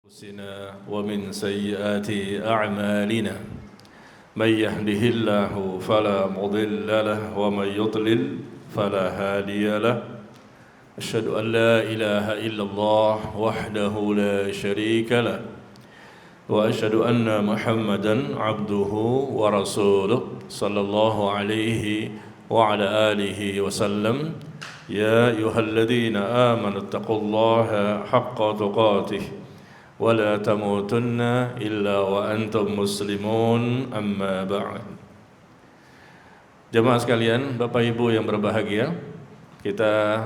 أنفسنا ومن سيئات أعمالنا من يهده الله فلا مضل له ومن يضلل فلا هادي له أشهد أن لا إله إلا الله وحده لا شريك له وأشهد أن محمدا عبده ورسوله صلى الله عليه وعلى آله وسلم يا أيها الذين آمنوا اتقوا الله حق تقاته ولا تموتن إلا وأنتم مسلمون أما بعد. Jemaah sekalian, Bapak Ibu yang berbahagia, kita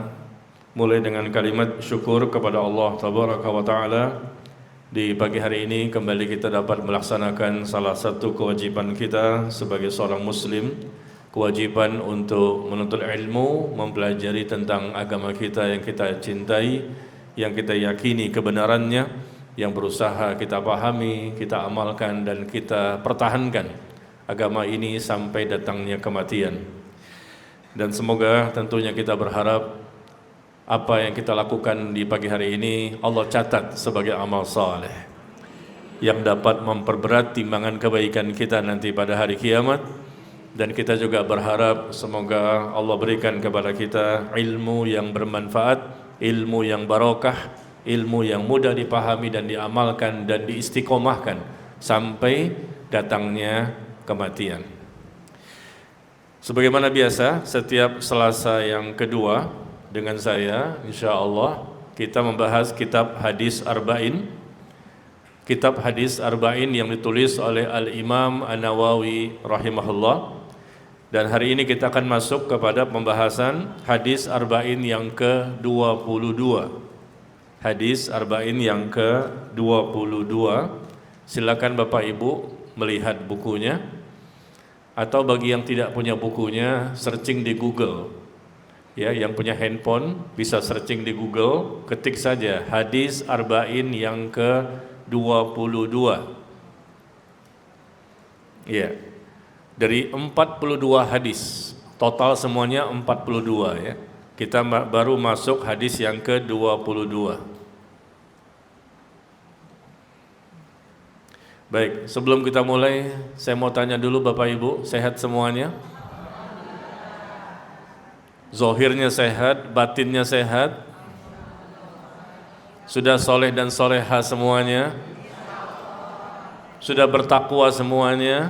mulai dengan kalimat syukur kepada Allah Tabaraka wa Ta'ala. Di pagi hari ini kembali kita dapat melaksanakan salah satu kewajiban kita sebagai seorang muslim, kewajiban untuk menuntut ilmu, mempelajari tentang agama kita yang kita cintai, yang kita yakini kebenarannya, yang berusaha kita pahami, kita amalkan dan kita pertahankan agama ini sampai datangnya kematian. Dan semoga tentunya kita berharap apa yang kita lakukan di pagi hari ini Allah catat sebagai amal saleh yang dapat memperberat timbangan kebaikan kita nanti pada hari kiamat. Dan kita juga berharap semoga Allah berikan kepada kita ilmu yang bermanfaat, ilmu yang barokah, ilmu yang mudah dipahami dan diamalkan dan diistiqomahkan sampai datangnya kematian. Sebagaimana biasa, setiap Selasa yang kedua dengan saya, insyaallah kita membahas kitab Hadis Arba'in. Kitab Hadis Arba'in yang ditulis oleh Al-Imam An-Nawawi rahimahullah. Dan hari ini kita akan masuk kepada pembahasan Hadis Arba'in yang ke-22. Hadis Arba'in yang ke-22. Silakan Bapak Ibu melihat bukunya, atau bagi yang tidak punya bukunya, searching di Google. Ya, yang punya handphone bisa searching di Google, ketik saja Hadis Arba'in yang ke-22. Ya. Dari 42 hadis, total semuanya 42 ya. Kita baru masuk hadis yang ke-22. Baik, sebelum kita mulai, saya mau tanya dulu Bapak Ibu, sehat semuanya? Zohirnya sehat, batinnya sehat? Sudah soleh dan soleha semuanya? Sudah bertakwa semuanya?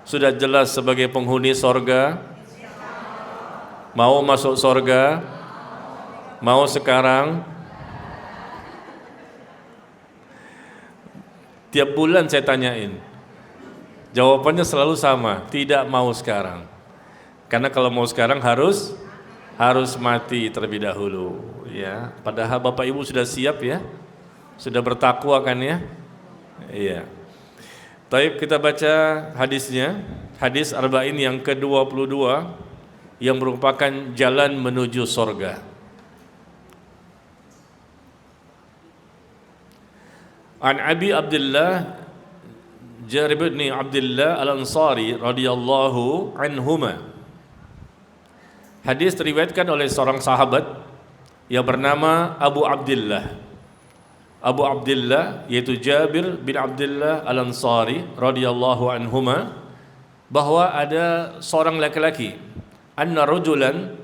Sudah jelas sebagai penghuni sorga? Mau masuk sorga? Mau sekarang? Tiap bulan saya tanyain, jawabannya selalu sama, tidak mau sekarang. Karena kalau mau sekarang harus mati terlebih dahulu ya. Padahal Bapak Ibu sudah siap ya? Sudah bertakwa kan ya? Iya. Baik, kita baca hadisnya. Hadis Arba'in yang ke-22 yang merupakan jalan menuju sorga. An Abi Abdullah Jarib bin Abdullah Al-Ansari radhiyallahu anhuma. Hadis diriwayatkan oleh seorang sahabat yang bernama Abu Abdullah. Abu Abdullah yaitu Jabir bin Abdullah Al-Ansari radhiyallahu anhuma, bahwa ada seorang laki-laki, anna rajulan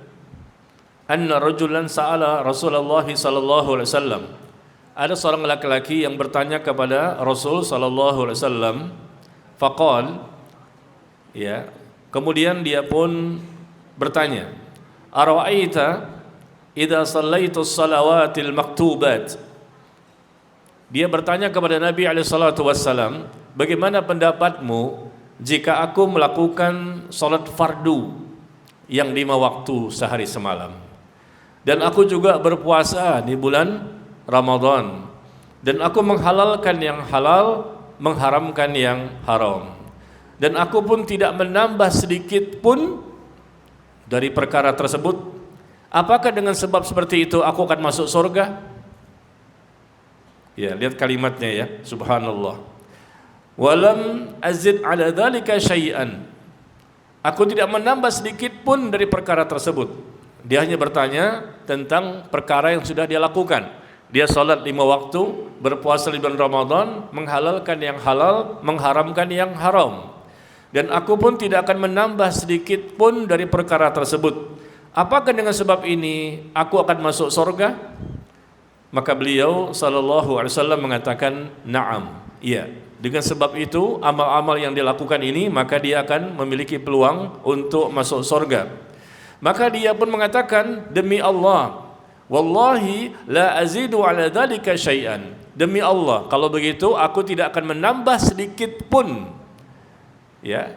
sa'ala Rasulullah sallallahu alaihi wasallam. Ada seorang laki-laki yang bertanya kepada Rasul sallallahu alaihi wasallam, faqal, ya, kemudian dia pun bertanya, ara'aita idza sallaitu salawatil maktubat. Dia bertanya kepada Nabi SAW, bagaimana pendapatmu jika aku melakukan salat fardu yang 5 waktu sehari semalam, dan aku juga berpuasa di bulan Ramadan, dan aku menghalalkan yang halal, mengharamkan yang haram, dan aku pun tidak menambah sedikit pun dari perkara tersebut, apakah dengan sebab seperti itu aku akan masuk surga? Ya, lihat kalimatnya ya, subhanallah. Walam azid ala dzalika syai'an. Aku tidak menambah sedikit pun dari perkara tersebut. Dia hanya bertanya tentang perkara yang sudah dia lakukan. Dia salat 5 waktu, berpuasa di bulan Ramadan, menghalalkan yang halal, mengharamkan yang haram. Dan aku pun tidak akan menambah sedikit pun dari perkara tersebut. Apakah dengan sebab ini aku akan masuk surga? Maka beliau sallallahu alaihi wasallam mengatakan, "Na'am." Iya. Dengan sebab itu, amal-amal yang dilakukan ini, maka dia akan memiliki peluang untuk masuk surga. Maka dia pun mengatakan, "Demi Allah, wallahi la azidu ala dzalika syai'an." Demi Allah, kalau begitu aku tidak akan menambah sedikit pun ya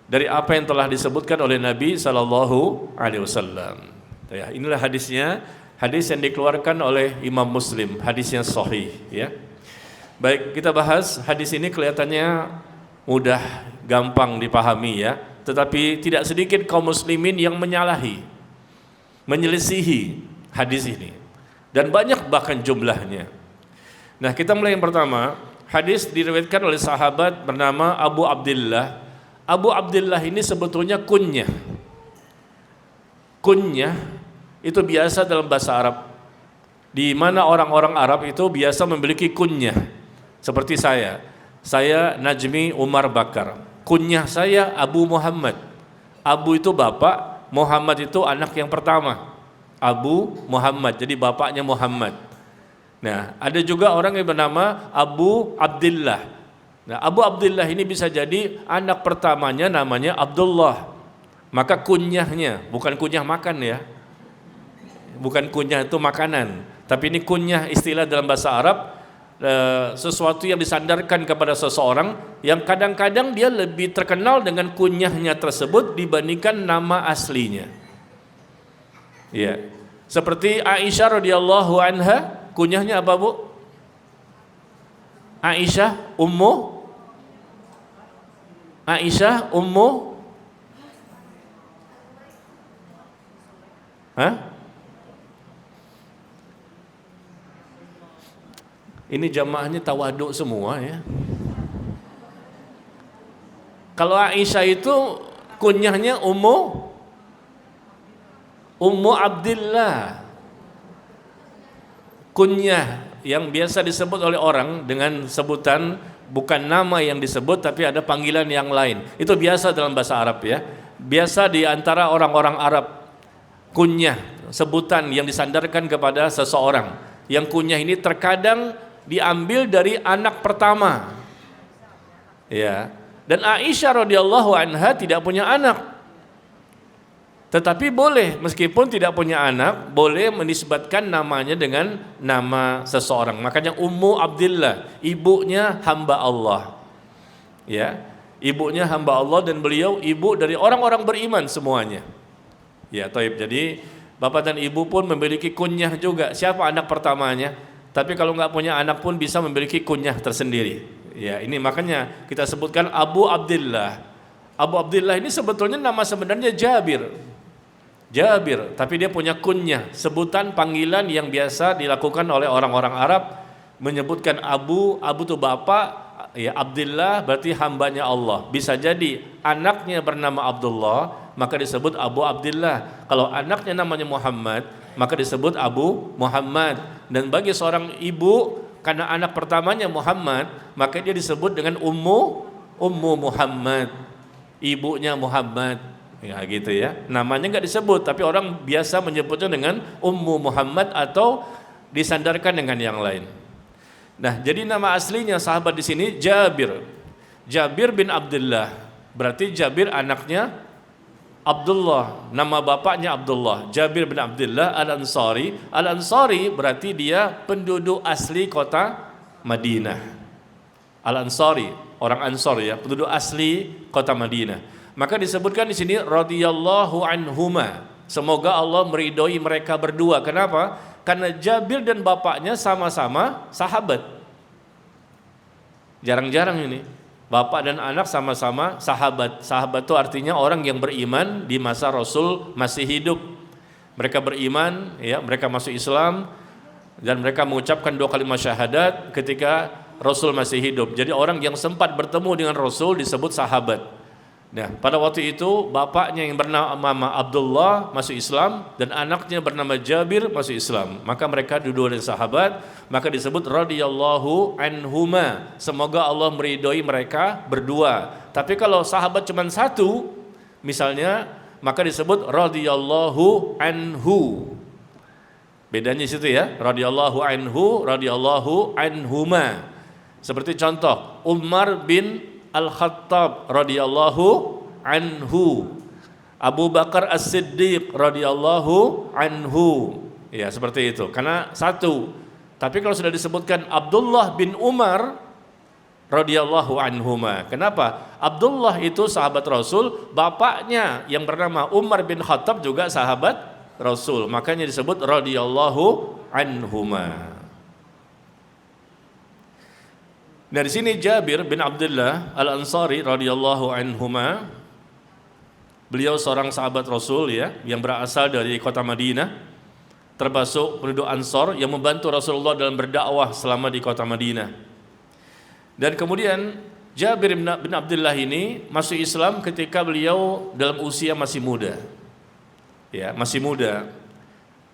dari apa yang telah disebutkan oleh Nabi sallallahu alaihi wasallam. Ya, inilah hadisnya, hadis yang dikeluarkan oleh Imam Muslim, hadisnya sahih ya. Baik, kita bahas hadis ini kelihatannya mudah, gampang dipahami ya, tetapi tidak sedikit kaum muslimin yang menyalahi, menyelisihi hadis ini, dan banyak bahkan jumlahnya. Nah, kita mulai yang pertama. Hadis diriwayatkan oleh sahabat bernama Abu Abdillah. Abu Abdillah ini sebetulnya kunyah. Kunyah itu biasa dalam bahasa Arab, di mana orang-orang Arab itu biasa memiliki kunyah. Seperti saya Najmi Umar Bakar. Kunyah saya Abu Muhammad. Abu itu bapak, Muhammad itu anak yang pertama. Abu Muhammad, jadi bapaknya Muhammad. Nah, ada juga orang yang bernama Abu Abdillah. Nah, Abu Abdillah ini bisa jadi anak pertamanya namanya Abdullah. Maka kunyahnya, bukan kunyah makan ya. Bukan kunyah itu makanan, tapi ini kunyah istilah dalam bahasa Arab, sesuatu yang disandarkan kepada seseorang yang kadang-kadang dia lebih terkenal dengan kunyahnya tersebut dibandingkan nama aslinya. Ya. Seperti Aisyah radhiyallahu anha, kunyahnya apa, Bu? Aisyah Ummu Hah? Ini jamaahnya tawaduk semua ya. Kalau Aisyah itu kunyahnya Ummu Abdillah. Kunyah yang biasa disebut oleh orang dengan sebutan bukan nama yang disebut tapi ada panggilan yang lain. Itu biasa dalam bahasa Arab ya. Biasa di antara orang-orang Arab, kunyah, sebutan yang disandarkan kepada seseorang. Yang kunyah ini terkadang diambil dari anak pertama. Ya. Dan Aisyah radhiyallahu anha tidak punya anak. Tetapi boleh, meskipun tidak punya anak, boleh menisbatkan namanya dengan nama seseorang. Makanya Ummu Abdillah, ibunya hamba Allah. Ya, ibunya hamba Allah dan beliau ibu dari orang-orang beriman semuanya. Ya, taib. Jadi bapak dan ibu pun memiliki kunyah juga. Siapa anak pertamanya? Tapi kalau nggak punya anak pun bisa memiliki kunyah tersendiri. Ya, ini makanya kita sebutkan Abu Abdillah. Abu Abdillah ini sebetulnya nama sebenarnya Jabir, tapi dia punya kunyah, sebutan panggilan yang biasa dilakukan oleh orang-orang Arab, menyebutkan Abu itu bapak, ya Abdillah berarti hambanya Allah. Bisa jadi anaknya bernama Abdullah, maka disebut Abu Abdillah. Kalau anaknya namanya Muhammad, maka disebut Abu Muhammad. Dan bagi seorang ibu, karena anak pertamanya Muhammad, maka dia disebut dengan Ummu Muhammad, ibunya Muhammad. Ya gitu ya. Namanya enggak disebut, tapi orang biasa menyebutnya dengan Ummu Muhammad atau disandarkan dengan yang lain. Nah, jadi nama aslinya sahabat di sini Jabir. Jabir bin Abdullah. Berarti Jabir anaknya Abdullah, nama bapaknya Abdullah. Jabir bin Abdullah Al-Ansari. Al-Ansari berarti dia penduduk asli kota Madinah. Al-Ansari, orang Ansor ya, penduduk asli kota Madinah. Maka disebutkan di sini radhiyallahu anhuma. Semoga Allah meridhoi mereka berdua. Kenapa? Karena Jabir dan bapaknya sama-sama sahabat. Jarang-jarang ini. Bapak dan anak sama-sama sahabat. Sahabat itu artinya orang yang beriman di masa Rasul masih hidup. Mereka beriman, ya, mereka masuk Islam dan mereka mengucapkan 2 kalimat syahadat ketika Rasul masih hidup. Jadi orang yang sempat bertemu dengan Rasul disebut sahabat. Nah, pada waktu itu bapaknya yang bernama Abdullah masuk Islam dan anaknya bernama Jabir masuk Islam. Maka mereka dua-duanya sahabat, maka disebut radhiyallahu anhuma. Semoga Allah meridhoi mereka berdua. Tapi kalau sahabat cuma satu, misalnya, maka disebut radhiyallahu anhu. Bedanya situ ya, radhiyallahu anhu, radhiyallahu anhuma. Seperti contoh, Umar bin Al-Khattab radhiyallahu anhu, Abu Bakar As-Siddiq radhiyallahu anhu. Ya, seperti itu. Karena satu. Tapi kalau sudah disebutkan Abdullah bin Umar radhiyallahu anhuma. Kenapa? Abdullah itu sahabat Rasul, bapaknya yang bernama Umar bin Khattab juga sahabat Rasul. Makanya disebut radhiyallahu anhuma. Dari sini Jabir bin Abdullah Al-Ansari radhiyallahu anhuma, beliau seorang sahabat Rasul ya, yang berasal dari kota Madinah, termasuk penduduk Ansor yang membantu Rasulullah dalam berdakwah selama di kota Madinah. Dan kemudian Jabir bin Abdullah ini masuk Islam ketika beliau dalam usia masih muda. Ya, masih muda.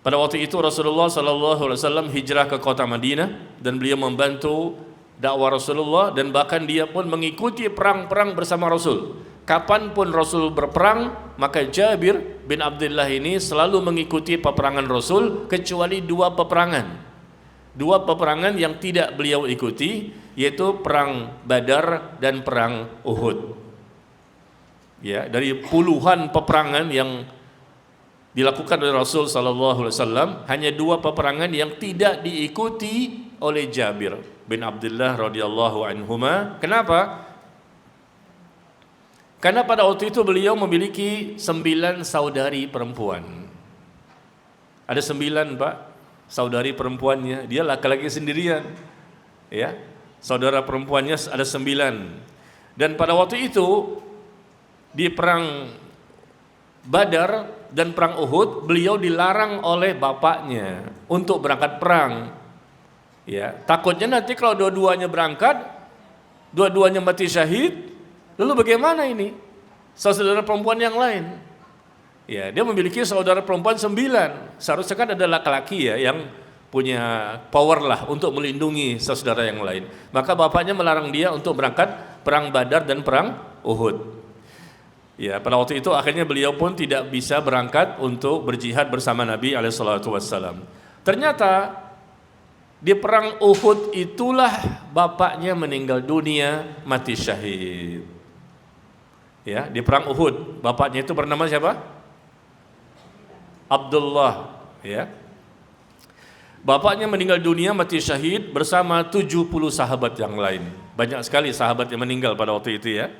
Pada waktu itu Rasulullah SAW hijrah ke kota Madinah dan beliau membantu dakwah Rasulullah, dan bahkan dia pun mengikuti perang-perang bersama Rasul. Kapanpun Rasul berperang, maka Jabir bin Abdullah ini selalu mengikuti peperangan Rasul, kecuali dua peperangan yang tidak beliau ikuti, yaitu perang Badar dan perang Uhud. Ya, dari puluhan peperangan yang dilakukan oleh Rasul SAW, hanya dua peperangan yang tidak diikuti oleh Jabir bin Abdullah radhiyallahu anhuma. Kenapa? Karena pada waktu itu beliau memiliki 9 saudari perempuan. Ada 9 Pak, saudari perempuannya. Dia laki-laki sendirian. Ya, saudara perempuannya ada 9. Dan pada waktu itu di perang Badar dan perang Uhud, beliau dilarang oleh bapaknya untuk berangkat perang. Ya, takutnya nanti kalau dua-duanya berangkat, dua-duanya mati syahid, lalu bagaimana ini saudara perempuan yang lain? Ya, dia memiliki saudara perempuan 9. Seharusnya kan ada laki-laki ya yang punya power lah untuk melindungi saudara yang lain. Maka bapaknya melarang dia untuk berangkat perang Badar dan perang Uhud. Ya, pada waktu itu akhirnya beliau pun tidak bisa berangkat untuk berjihad bersama Nabi SAW. Ternyata di perang Uhud itulah bapaknya meninggal dunia, mati syahid. Ya, di perang Uhud bapaknya itu bernama siapa? Abdullah. Ya, bapaknya meninggal dunia, mati syahid bersama 70 sahabat yang lain. Banyak sekali sahabat yang meninggal pada waktu itu ya.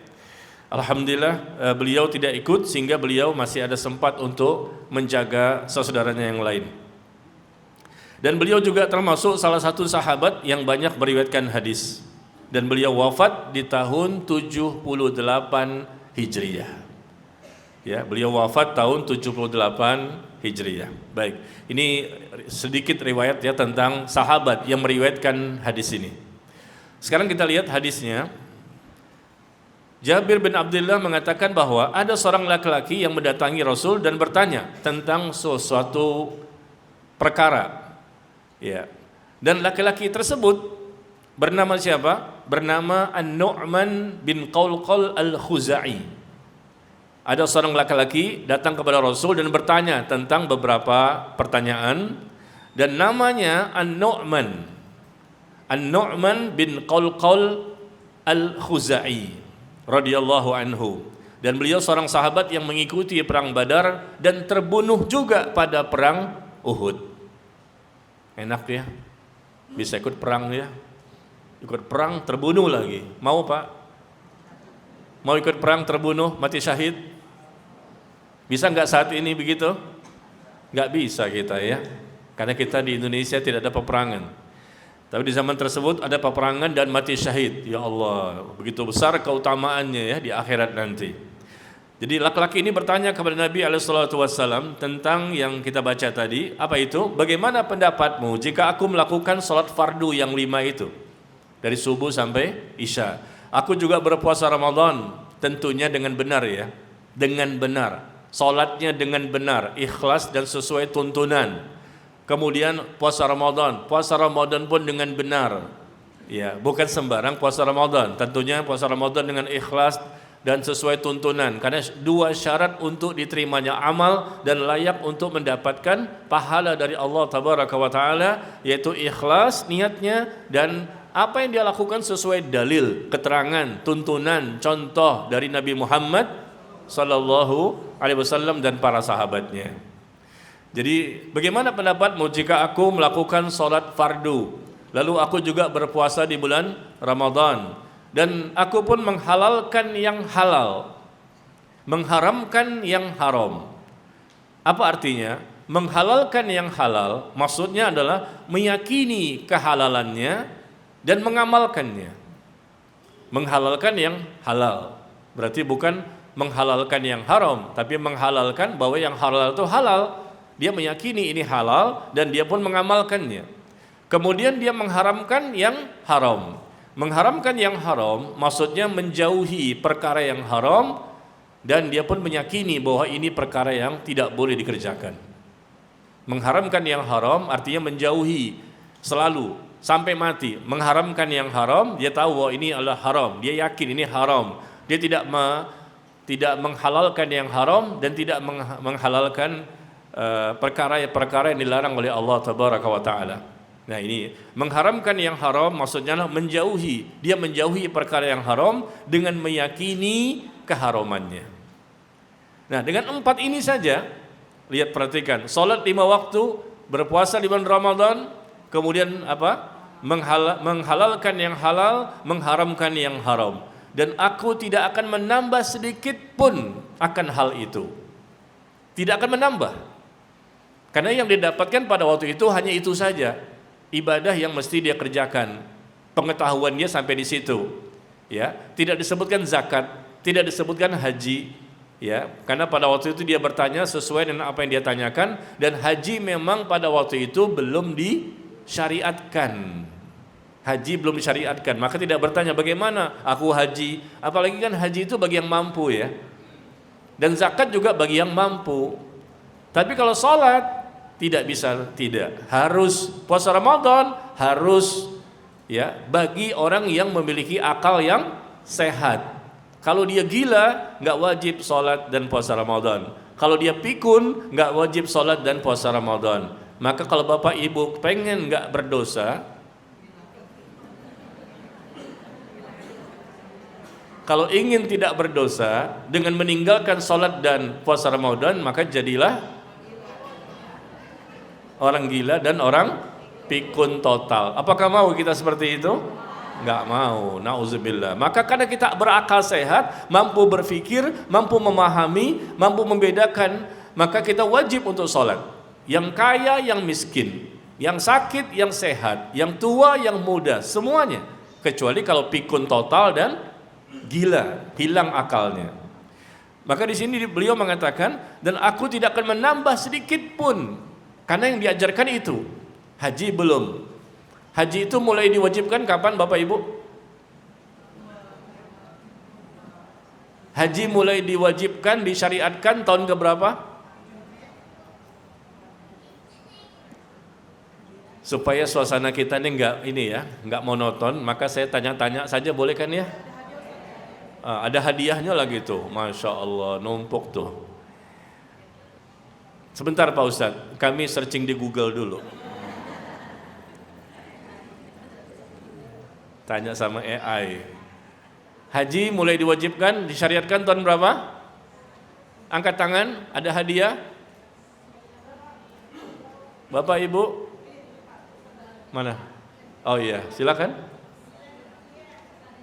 Alhamdulillah beliau tidak ikut, sehingga beliau masih ada sempat untuk menjaga saudaranya yang lain. Dan beliau juga termasuk salah satu sahabat yang banyak meriwayatkan hadis. Dan beliau wafat di tahun 78 Hijriyah. Ya, beliau wafat tahun 78 Hijriyah. Baik, ini sedikit riwayat ya tentang sahabat yang meriwayatkan hadis ini. Sekarang kita lihat hadisnya. Jabir bin Abdullah mengatakan bahwa ada seorang laki-laki yang mendatangi Rasul dan bertanya tentang sesuatu perkara. Ya. Dan laki-laki tersebut bernama siapa? Bernama An-Nu'man bin Qawqal Al-Khuzai. Ada seorang laki-laki datang kepada Rasul dan bertanya tentang beberapa pertanyaan, dan namanya An-Nu'man. An-Nu'man bin Qawqal Al-Khuzai radhiyallahu anhu. Dan beliau seorang sahabat yang mengikuti perang Badar dan terbunuh juga pada perang Uhud. Enak ya, bisa ikut perang ya, ikut perang terbunuh lagi. Mau Pak? Mau ikut perang terbunuh mati syahid? Bisa nggak saat ini begitu? Nggak bisa kita ya, karena kita di Indonesia tidak ada peperangan. Tapi di zaman tersebut ada peperangan dan mati syahid. Ya Allah, begitu besar keutamaannya ya di akhirat nanti. Jadi laki-laki ini bertanya kepada Nabi SAW tentang yang kita baca tadi. Apa itu? Bagaimana pendapatmu jika aku melakukan sholat fardu yang 5 itu, dari subuh sampai isya? Aku juga berpuasa Ramadan tentunya dengan benar ya, dengan benar. Salatnya dengan benar, ikhlas dan sesuai tuntunan. Kemudian puasa Ramadan pun dengan benar. Ya, bukan sembarang puasa Ramadan. Tentunya puasa Ramadan dengan ikhlas dan sesuai tuntunan. Karena dua syarat untuk diterimanya amal dan layak untuk mendapatkan pahala dari Allah Tabaraka wa Ta'ala, yaitu ikhlas niatnya dan apa yang dia lakukan sesuai dalil, keterangan, tuntunan, contoh dari Nabi Muhammad sallallahu alaihi wasallam dan para sahabatnya. Jadi bagaimana pendapatmu jika aku melakukan sholat fardu, lalu aku juga berpuasa di bulan Ramadan, dan aku pun menghalalkan yang halal, mengharamkan yang haram. Apa artinya? Menghalalkan yang halal maksudnya adalah meyakini kehalalannya dan mengamalkannya. Menghalalkan yang halal berarti bukan menghalalkan yang haram, tapi menghalalkan bahwa yang halal itu halal. Dia meyakini ini halal dan dia pun mengamalkannya. Kemudian dia mengharamkan yang haram. Mengharamkan yang haram maksudnya menjauhi perkara yang haram dan dia pun meyakini bahwa ini perkara yang tidak boleh dikerjakan. Mengharamkan yang haram artinya menjauhi selalu sampai mati. Mengharamkan yang haram, dia tahu bahwa ini adalah haram, dia yakin ini haram. Dia tidak menghalalkan yang haram dan tidak menghalalkan perkara-perkara yang dilarang oleh Allah Tabaraka wa Ta'ala. Nah, ini mengharamkan yang haram maksudnya menjauhi. Dia menjauhi perkara yang haram dengan meyakini keharamannya. Nah, dengan 4 ini saja, lihat perhatikan, salat 5 waktu, berpuasa di bulan Ramadan, kemudian apa? Menghalalkan yang halal, mengharamkan yang haram. Dan aku tidak akan menambah sedikit pun akan hal itu. Tidak akan menambah. Karena yang didapatkan pada waktu itu hanya itu saja. Ibadah yang mesti dia kerjakan. Pengetahuannya sampai di situ. Ya, tidak disebutkan zakat, tidak disebutkan haji, ya. Karena pada waktu itu dia bertanya sesuai dengan apa yang dia tanyakan, dan haji memang pada waktu itu belum disyariatkan. Haji belum disyariatkan, maka tidak bertanya bagaimana aku haji, apalagi kan haji itu bagi yang mampu ya. Dan zakat juga bagi yang mampu. Tapi kalau sholat tidak bisa, tidak. Harus puasa Ramadan, harus ya bagi orang yang memiliki akal yang sehat. Kalau dia gila, nggak wajib sholat dan puasa Ramadan. Kalau dia pikun, nggak wajib sholat dan puasa Ramadan. Maka kalau bapak ibu pengen nggak berdosa, kalau ingin tidak berdosa dengan meninggalkan sholat dan puasa Ramadan, maka jadilah orang gila dan orang pikun total. Apakah mau kita seperti itu? Enggak mau, na'udzubillah. Maka karena kita berakal sehat, mampu berpikir, mampu memahami, mampu membedakan, maka kita wajib untuk sholat. Yang kaya, yang miskin, yang sakit, yang sehat, yang tua, yang muda, semuanya. Kecuali kalau pikun total dan gila, hilang akalnya. Maka di sini beliau mengatakan, dan aku tidak akan menambah sedikit pun, karena yang diajarkan itu. Haji belum. Haji itu mulai diwajibkan kapan Bapak Ibu? Haji mulai diwajibkan, disyariatkan tahun keberapa? Supaya suasana kita ini enggak monoton, maka saya tanya-tanya saja boleh kan ya? Ada hadiahnya lagi tuh, Masya Allah, numpuk tuh. Sebentar Pak Ustadz, kami searching di Google dulu. Tanya sama AI. Haji mulai diwajibkan, disyariatkan tahun berapa? Angkat tangan, ada hadiah? Bapak Ibu? Mana? Oh iya, silakan.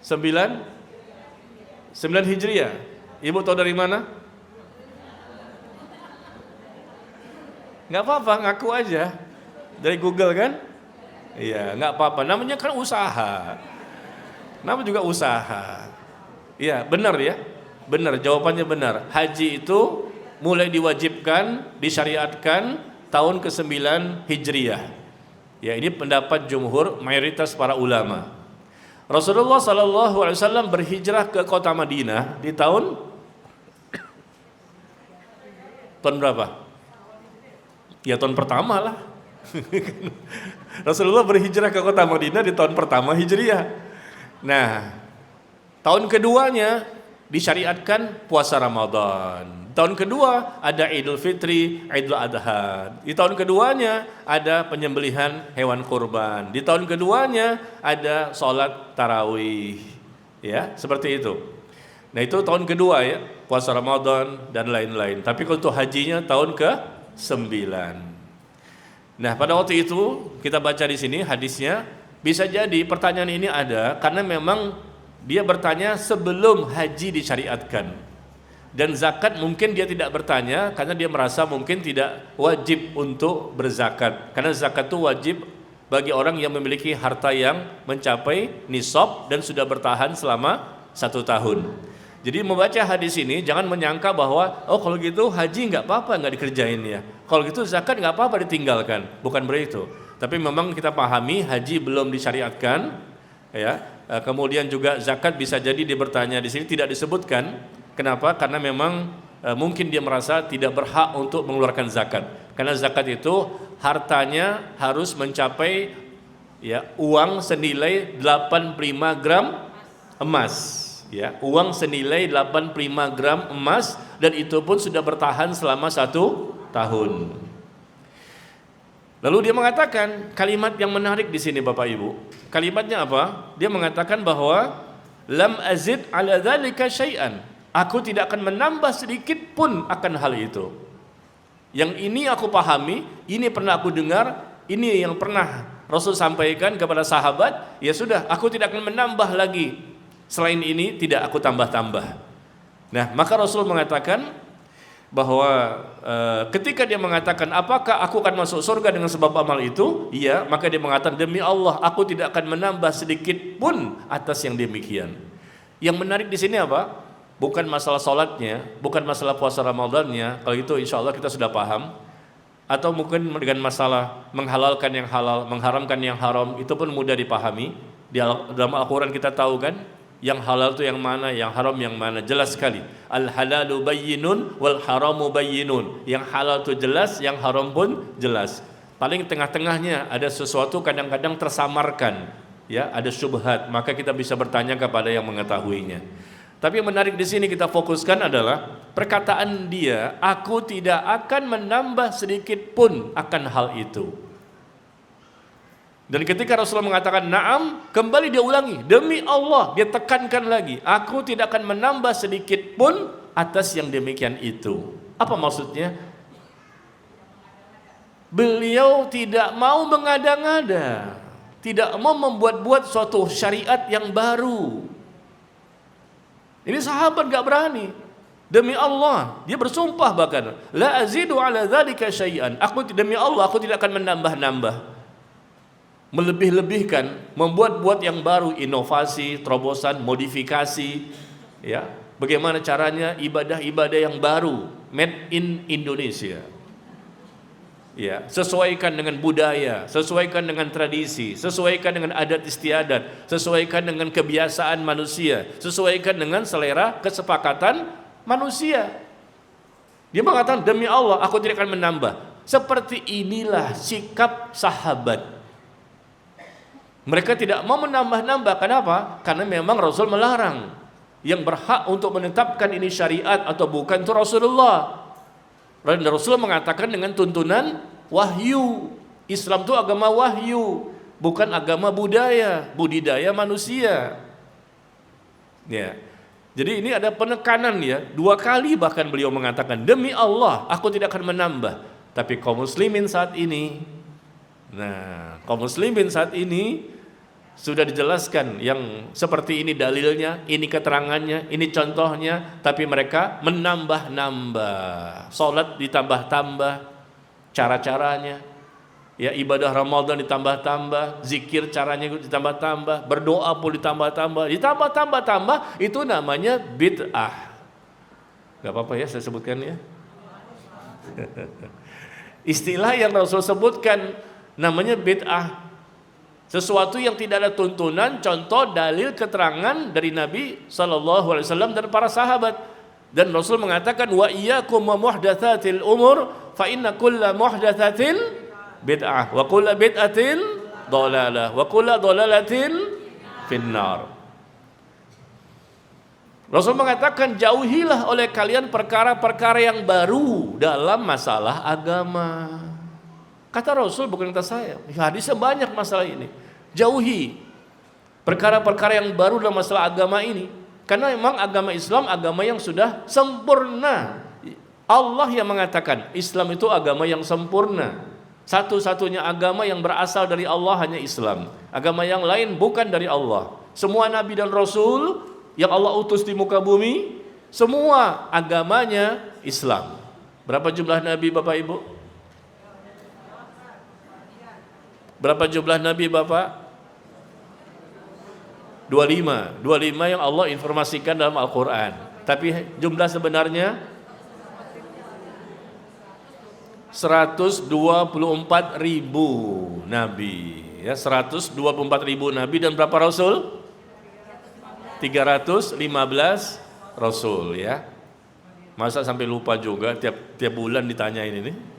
9 Hijriah. Ibu tahu dari mana? Nggak apa-apa, ngaku aja. Dari Google kan? Iya, nggak apa-apa. Namanya kan usaha. Nama juga usaha. Iya, benar ya. Benar, jawabannya benar. Haji itu mulai diwajibkan, disyariatkan tahun ke-9 Hijriah. Ya, ini pendapat jumhur mayoritas para ulama. Rasulullah SAW berhijrah ke kota Madinah di tahun berapa? Ya tahun pertama lah. Rasulullah berhijrah ke kota Madinah di tahun pertama Hijriah. Nah, tahun keduanya disyariatkan puasa Ramadan. Tahun kedua ada Idul Fitri, Idul Adha. Di tahun keduanya ada penyembelihan hewan kurban. Di tahun keduanya ada sholat tarawih. Ya, seperti itu. Nah, itu tahun kedua ya, puasa Ramadan dan lain-lain. Tapi untuk hajinya tahun ke-9. Nah, pada waktu itu kita baca di sini hadisnya, bisa jadi pertanyaan ini ada karena memang dia bertanya sebelum haji disyariatkan. Dan zakat mungkin dia tidak bertanya karena dia merasa mungkin tidak wajib untuk berzakat. Karena zakat itu wajib bagi orang yang memiliki harta yang mencapai nisab dan sudah bertahan selama 1 tahun. Jadi membaca hadis ini jangan menyangka bahwa oh kalau gitu haji nggak apa-apa nggak dikerjain ya. Kalau gitu zakat nggak apa-apa ditinggalkan. Bukan begitu. Tapi memang kita pahami haji belum disyariatkan, ya. Kemudian juga zakat bisa jadi dia bertanya di sini tidak disebutkan. Kenapa? Karena memang mungkin dia merasa tidak berhak untuk mengeluarkan zakat. Karena zakat itu hartanya harus mencapai ya uang senilai 85 gram emas. Ya, uang senilai 85 gram emas dan itu pun sudah bertahan selama 1 tahun. Lalu dia mengatakan kalimat yang menarik di sini Bapak Ibu. Kalimatnya apa? Dia mengatakan bahwa lam azid ala dzalika syai'an. Aku tidak akan menambah sedikit pun akan hal itu. Yang ini aku pahami, ini pernah aku dengar, ini yang pernah Rasul sampaikan kepada sahabat, ya sudah, aku tidak akan menambah lagi. Selain ini tidak aku tambah-tambah. Nah, maka Rasul mengatakan bahwa ketika dia mengatakan apakah aku akan masuk surga dengan sebab amal itu? Iya, maka dia mengatakan demi Allah aku tidak akan menambah sedikit pun atas yang demikian. Yang menarik di sini apa? Bukan masalah salatnya, bukan masalah puasa Ramadannya. Kalau itu insya Allah kita sudah paham. Atau mungkin dengan masalah menghalalkan yang halal, mengharamkan yang haram, itu pun mudah dipahami. Di dalam Al-Quran kita tahu kan, yang halal itu yang mana, yang haram yang mana, jelas sekali. Al-halalu bayyinun wal haramu bayyinun. Yang halal itu jelas, yang haram pun jelas. Paling tengah-tengahnya ada sesuatu kadang-kadang tersamarkan, ya, ada syubhat, maka kita bisa bertanya kepada yang mengetahuinya. Tapi yang menarik di sini kita fokuskan adalah perkataan dia, aku tidak akan menambah sedikit pun akan hal itu. Dan ketika Rasulullah mengatakan na'am, kembali dia ulangi, demi Allah, dia tekankan lagi, aku tidak akan menambah sedikit pun atas yang demikian itu. Apa maksudnya? Beliau tidak mau mengada-ngada, tidak mau membuat-buat suatu syariat yang baru. Ini sahabat gak berani. Demi Allah, dia bersumpah bahkan, la azidu ala dzalika syai'an. Demi Allah, aku tidak akan menambah-nambah. Melebih-lebihkan, membuat-buat yang baru, inovasi, terobosan, modifikasi, ya. Bagaimana caranya ibadah-ibadah yang baru, made in Indonesia. Ya, sesuaikan dengan budaya, sesuaikan dengan tradisi, sesuaikan dengan adat istiadat, sesuaikan dengan kebiasaan manusia, sesuaikan dengan selera kesepakatan manusia. Dia mengatakan demi Allah aku tidak akan menambah. Seperti inilah sikap sahabat. Mereka tidak mau menambah-nambah. Kenapa? Karena memang Rasul melarang. Yang berhak untuk menetapkan ini syariat atau bukan itu Rasulullah. Dan Rasulullah mengatakan dengan tuntunan wahyu. Islam itu agama wahyu, bukan agama budidaya manusia. Ya. Jadi ini ada penekanan ya. 2 kali bahkan beliau mengatakan demi Allah aku tidak akan menambah. Tapi kaum muslimin saat ini, sudah dijelaskan yang seperti ini dalilnya, ini keterangannya, ini contohnya, tapi mereka menambah-nambah. Salat ditambah-tambah cara-caranya. Ya, ibadah Ramadan ditambah-tambah, zikir caranya ditambah-tambah, berdoa pun ditambah-tambah, itu namanya bid'ah. Gak apa-apa ya saya sebutkan ya. Istilah yang Rasul sebutkan namanya bid'ah. Sesuatu yang tidak ada tuntunan, contoh, dalil, keterangan dari Nabi SAW dan para sahabat. Dan Rasul mengatakan, wa iyyakum wa muhdatsatil umur fa inna kulla muhdatsatin bid'ah wa kulla bid'atin dhalalah wa kulla dhalalatin finnar. Rasul mengatakan, jauhilah oleh kalian perkara-perkara yang baru dalam masalah agama. Kata Rasul, bukan kata saya. Hadisnya banyak masalah ini. Jauhi perkara-perkara yang baru dalam masalah agama ini. Karena memang agama Islam agama yang sudah sempurna. Allah yang mengatakan Islam itu agama yang sempurna. Satu-satunya agama yang berasal dari Allah hanya Islam. Agama yang lain bukan dari Allah. Semua nabi dan rasul yang Allah utus di muka bumi, semua agamanya Islam. Berapa jumlah nabi Bapak Ibu? Berapa jumlah nabi Bapak? 25 yang Allah informasikan dalam Al-Quran. Tapi jumlah sebenarnya 124.000 nabi ya, 124.000 nabi dan berapa rasul? 315 rasul ya. Masa sampai lupa juga tiap bulan ditanyain ini?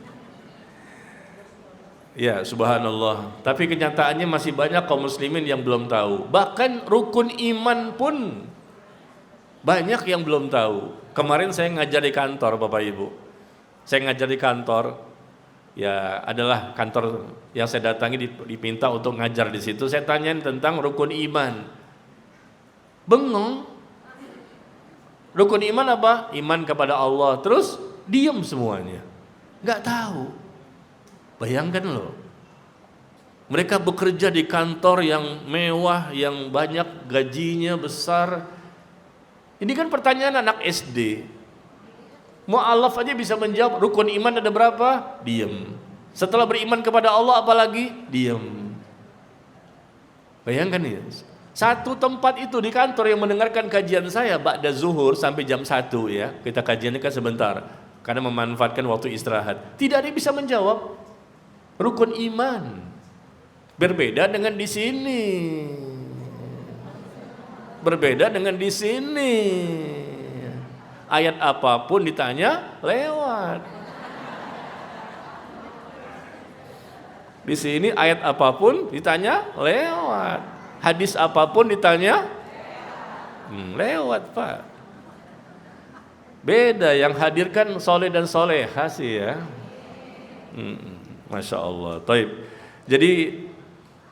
Ya, subhanallah. Tapi kenyataannya masih banyak kaum muslimin yang belum tahu. Bahkan rukun iman pun banyak yang belum tahu. Kemarin saya ngajar di kantor, Bapak Ibu. Saya ngajar di kantor. Ya, adalah kantor yang saya datangi dipinta untuk ngajar di situ. Saya tanyain tentang rukun iman. Bengong. Rukun iman apa? Iman kepada Allah. Terus diam semuanya. Enggak tahu. Bayangkan loh, mereka bekerja di kantor yang mewah, yang banyak gajinya besar. Ini kan pertanyaan anak SD. Mu'alaf aja bisa menjawab, rukun iman ada berapa? Diam. Setelah beriman kepada Allah apalagi? Diam. Bayangkan ya, satu tempat itu di kantor yang mendengarkan kajian saya ba'da zuhur sampai jam 1 ya. Kita kajiannya kan sebentar karena memanfaatkan waktu istirahat. Tidak ada yang bisa menjawab rukun iman. Berbeda dengan di sini. Berbeda dengan di sini. Ayat apapun ditanya lewat. Di sini ayat apapun ditanya lewat. Hadis apapun ditanya lewat, Pak. Beda, yang hadirkan soleh dan solehah sih ya. Masya Allah. Taib. Jadi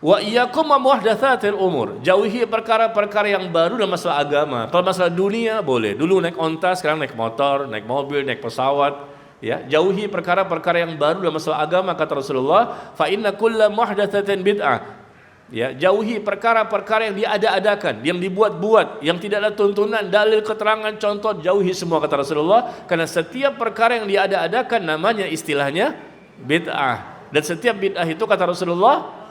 wa iyyakum wa muhdatsatil umur. Jauhi perkara-perkara yang baru dalam masalah agama. Kalau masalah dunia boleh. Dulu naik onta, sekarang naik motor, naik mobil, naik pesawat. Ya, jauhi perkara-perkara yang baru dalam masalah agama, kata Rasulullah, fa inna kulla muhdatsatin bid'ah. Ya, jauhi perkara-perkara yang diada-adakan, yang dibuat-buat, yang tidak ada tuntunan, dalil, keterangan, contoh, jauhi semua, kata Rasulullah. Karena setiap perkara yang diada-adakan namanya istilahnya bid'ah. Dan setiap bid'ah itu, kata Rasulullah,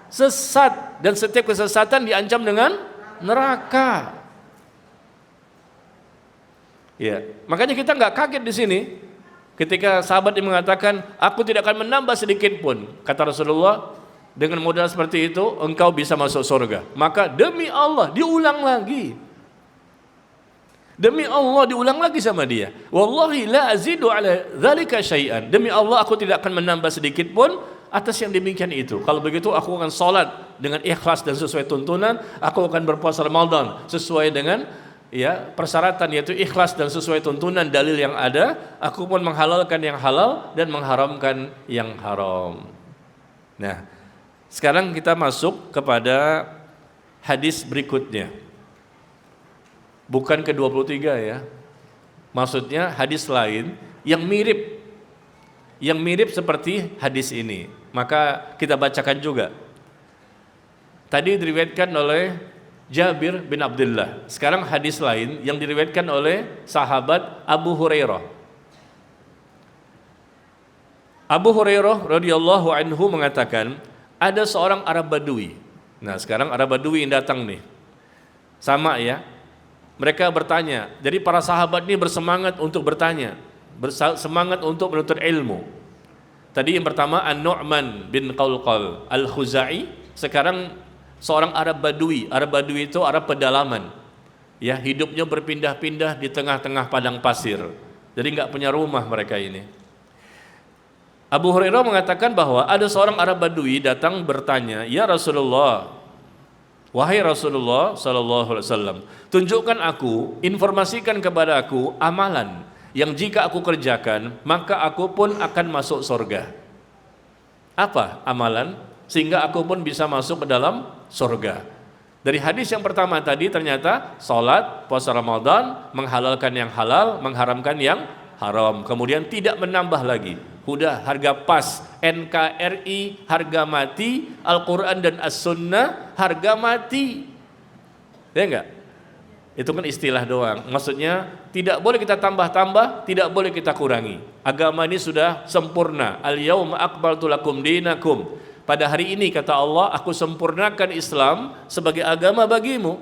sesat, dan setiap kesesatan diancam dengan neraka. Ya, makanya kita nggak kaget di sini ketika sahabat yang mengatakan, aku tidak akan menambah sedikit pun, kata Rasulullah, dengan modal seperti itu engkau bisa masuk surga. Maka demi Allah diulang lagi. Demi Allah diulang lagi sama dia. Wallahi la azidu ala dzalika syai'an. Demi Allah aku tidak akan menambah sedikit pun atas yang demikian itu. Kalau begitu aku akan salat dengan ikhlas dan sesuai tuntunan, aku akan berpuasa Ramadan sesuai dengan ya persyaratan, yaitu ikhlas dan sesuai tuntunan dalil yang ada. Aku pun menghalalkan yang halal dan mengharamkan yang haram. Nah, sekarang kita masuk kepada hadis berikutnya. Bukan ke-23 ya. Maksudnya hadis lain yang mirip seperti hadis ini. Maka kita bacakan juga. Tadi diriwayatkan oleh Jabir bin Abdullah. Sekarang hadis lain yang diriwayatkan oleh sahabat Abu Hurairah. Abu Hurairah radhiyallahu anhu mengatakan, ada seorang Arab Badui. Nah, sekarang Arab Badui yang datang nih. Sama ya. Mereka bertanya. Jadi para sahabat ini bersemangat untuk bertanya, bersemangat untuk menuntut ilmu. Tadi yang pertama An-Nu'man bin Qalqal Al-Khuzai, sekarang seorang Arab Badui. Arab Badui itu Arab pedalaman. Ya, hidupnya berpindah-pindah di tengah-tengah padang pasir. Jadi nggak punya rumah mereka ini. Abu Hurairah mengatakan bahwa ada seorang Arab Badui datang bertanya, "Ya Rasulullah, wahai Rasulullah sallallahu alaihi wasallam, tunjukkan aku, informasikan kepada aku amalan yang jika aku kerjakan, maka aku pun akan masuk surga." Apa amalan sehingga aku pun bisa masuk ke dalam surga? Dari hadis yang pertama tadi ternyata salat, puasa Ramadan, menghalalkan yang halal, mengharamkan yang haram. Kemudian tidak menambah lagi. Udah harga pas, NKRI harga mati, Al-Quran dan As-Sunnah harga mati. Ya enggak? Itu kan istilah doang. Maksudnya tidak boleh kita tambah-tambah, tidak boleh kita kurangi. Agama ini sudah sempurna. Al-yauma akmaltu lakum dinakum. Pada hari ini kata Allah, aku sempurnakan Islam sebagai agama bagimu.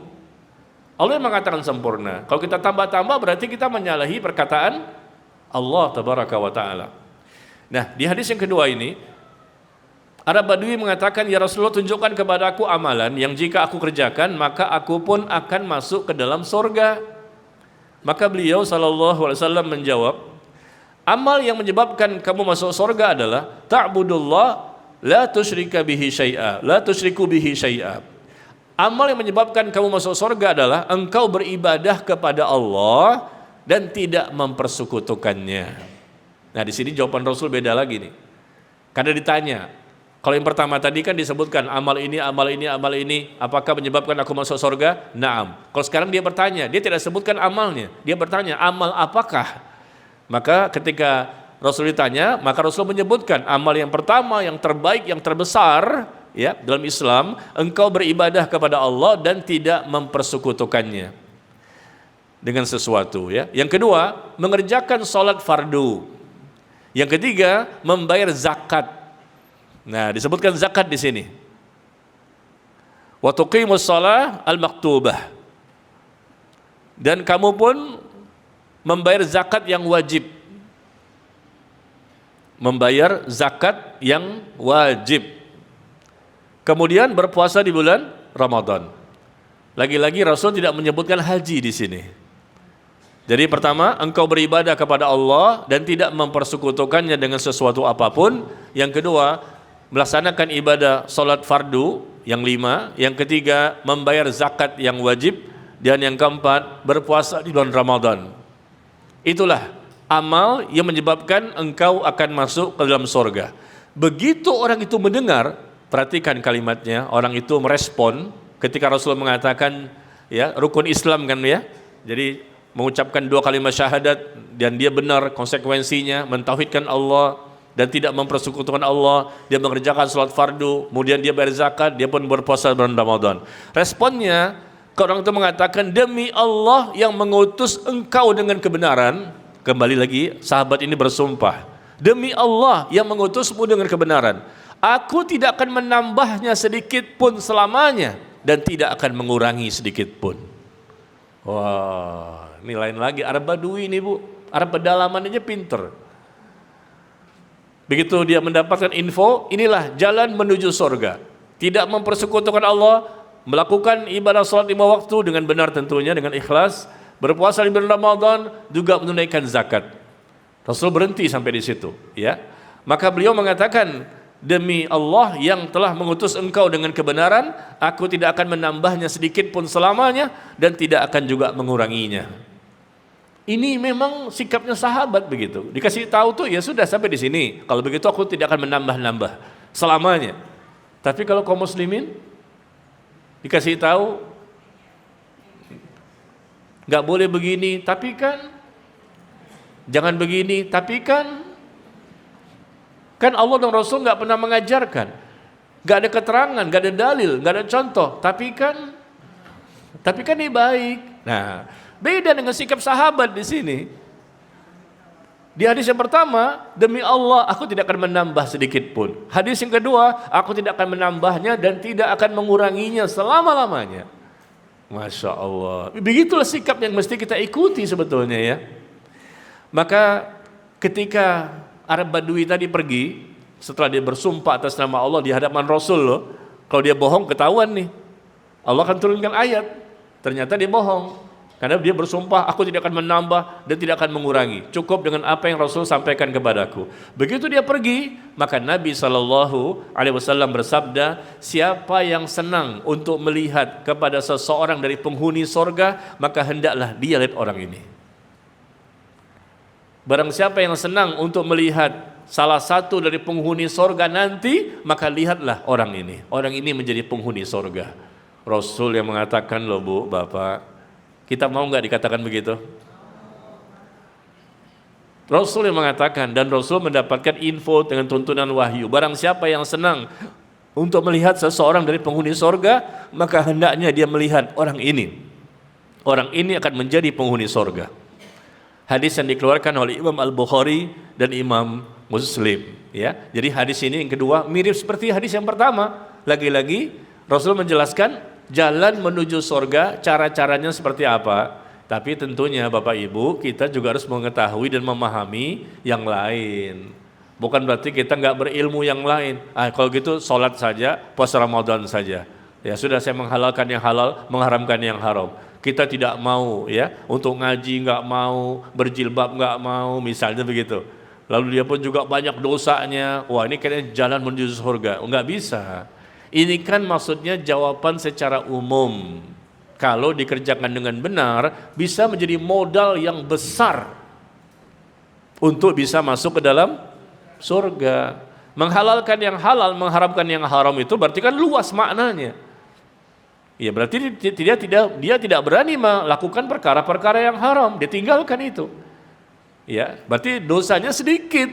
Allah yang mengatakan sempurna. Kalau kita tambah-tambah berarti kita menyalahi perkataan Allah tabaraka wa ta'ala. Nah, di hadis yang kedua ini Arab Badui mengatakan, "Ya Rasulullah, tunjukkan kepada aku amalan yang jika aku kerjakan maka aku pun akan masuk ke dalam surga." Maka beliau sallallahu alaihi wasallam menjawab, "Amal yang menyebabkan kamu masuk surga adalah ta'budullah la tusyrika bihi syai'a, la tusyriku bihi syai'a." Amal yang menyebabkan kamu masuk surga adalah engkau beribadah kepada Allah dan tidak mempersekutukannya. Nah, di sini jawaban Rasul beda lagi nih. Karena ditanya, kalau yang pertama tadi kan disebutkan amal ini, apakah menyebabkan aku masuk surga? Naam. Kalau sekarang dia bertanya, dia tidak sebutkan amalnya, dia bertanya amal apakah? Maka ketika Rasul ditanya, maka Rasul menyebutkan amal yang pertama, yang terbaik, yang terbesar ya dalam Islam, engkau beribadah kepada Allah dan tidak mempersekutukannya dengan sesuatu ya. Yang kedua, mengerjakan salat fardu. Yang ketiga, membayar zakat. Nah, disebutkan zakat di sini. Wa tuqimus shalah al-maktubah. Dan kamu pun membayar zakat yang wajib. Membayar zakat yang wajib. Kemudian berpuasa di bulan Ramadan. Lagi-lagi Rasul tidak menyebutkan haji di sini. Jadi pertama, engkau beribadah kepada Allah dan tidak mempersekutukannya dengan sesuatu apapun. Yang kedua, melaksanakan ibadah salat fardu yang 5. Yang ketiga, membayar zakat yang wajib. Dan yang keempat, berpuasa di bulan Ramadan. Itulah amal yang menyebabkan engkau akan masuk ke dalam surga. Begitu orang itu mendengar, perhatikan kalimatnya, orang itu merespon ketika Rasul mengatakan ya rukun Islam kan ya. Jadi mengucapkan 2 kalimat syahadat dan dia benar konsekuensinya, mentauhidkan Allah dan tidak mempersekutukan Allah, dia mengerjakan salat fardu, kemudian dia bayar zakat, dia pun berpuasa bulan Ramadan. Responnya, orang itu mengatakan, "Demi Allah yang mengutus engkau dengan kebenaran." Kembali lagi sahabat ini bersumpah, "Demi Allah yang mengutusmu dengan kebenaran, aku tidak akan menambahnya sedikit pun selamanya dan tidak akan mengurangi sedikit pun." Wah, ini lain lagi Arab Badui ini Bu, Arab pedalaman aja pinter. Begitu dia mendapatkan info, inilah jalan menuju surga. Tidak mempersekutukan Allah, melakukan ibadah salat 5 waktu dengan benar tentunya, dengan ikhlas, berpuasa di bulan Ramadan, juga menunaikan zakat. Rasul berhenti sampai di situ, ya. Maka beliau mengatakan, "Demi Allah yang telah mengutus engkau dengan kebenaran, aku tidak akan menambahnya sedikit pun selamanya dan tidak akan juga menguranginya." Ini memang sikapnya sahabat begitu. Dikasih tahu tuh ya sudah sampai di sini. Kalau begitu aku tidak akan menambah-nambah selamanya. Tapi kalau kaum muslimin dikasih tahu nggak boleh begini, tapi kan jangan begini, tapi kan Allah dan Rasul nggak pernah mengajarkan, nggak ada keterangan, nggak ada dalil, nggak ada contoh, tapi kan ini baik. Nah, beda dengan sikap sahabat di sini. Di hadis yang pertama, "Demi Allah aku tidak akan menambah sedikit pun." Hadis yang kedua, "Aku tidak akan menambahnya dan tidak akan menguranginya selama-lamanya." Masya Allah. Begitulah sikap yang mesti kita ikuti sebetulnya ya. Maka ketika Arab Badui tadi pergi, setelah dia bersumpah atas nama Allah di hadapan Rasul loh, Kalau dia bohong ketahuan nih, Allah akan turunkan ayat. Ternyata dia bohong. Karena dia bersumpah, aku tidak akan menambah dan tidak akan mengurangi. Cukup dengan apa yang Rasul sampaikan kepadaku. Begitu dia pergi, maka Nabi SAW bersabda, siapa yang senang untuk melihat kepada seseorang dari penghuni sorga, maka hendaklah dia lihat orang ini. Barang siapa yang senang untuk melihat salah satu dari penghuni sorga nanti, maka lihatlah orang ini. Orang ini menjadi penghuni sorga. Rasul yang mengatakan, loh Bu, Bapak, kita mau nggak dikatakan begitu? Rasul yang mengatakan, dan Rasul mendapatkan info dengan tuntunan wahyu. Barang siapa yang senang untuk melihat seseorang dari penghuni sorga, maka hendaknya dia melihat orang ini. Orang ini akan menjadi penghuni sorga. Hadis yang dikeluarkan oleh Imam Al-Bukhari dan Imam Muslim. Ya, jadi hadis ini yang kedua mirip seperti hadis yang pertama. Lagi-lagi Rasul menjelaskan jalan menuju sorga, cara-caranya seperti apa. Tapi tentunya Bapak Ibu, kita juga harus mengetahui dan memahami yang lain. Bukan berarti kita nggak berilmu yang lain. Kalau gitu sholat saja, puasa Ramadan saja. Ya sudah, saya menghalalkan yang halal, mengharamkan yang haram. Kita tidak mau ya, untuk ngaji nggak mau, berjilbab nggak mau, misalnya begitu. Lalu dia pun juga banyak dosanya. Wah, ini kayaknya jalan menuju surga. Nggak bisa. Ini kan maksudnya jawaban secara umum. Kalau dikerjakan dengan benar, bisa menjadi modal yang besar untuk bisa masuk ke dalam surga. Menghalalkan yang halal, mengharamkan yang haram itu berarti kan luas maknanya. Ya berarti dia tidak berani melakukan perkara-perkara yang haram, dia tinggalkan itu. Ya, berarti dosanya sedikit.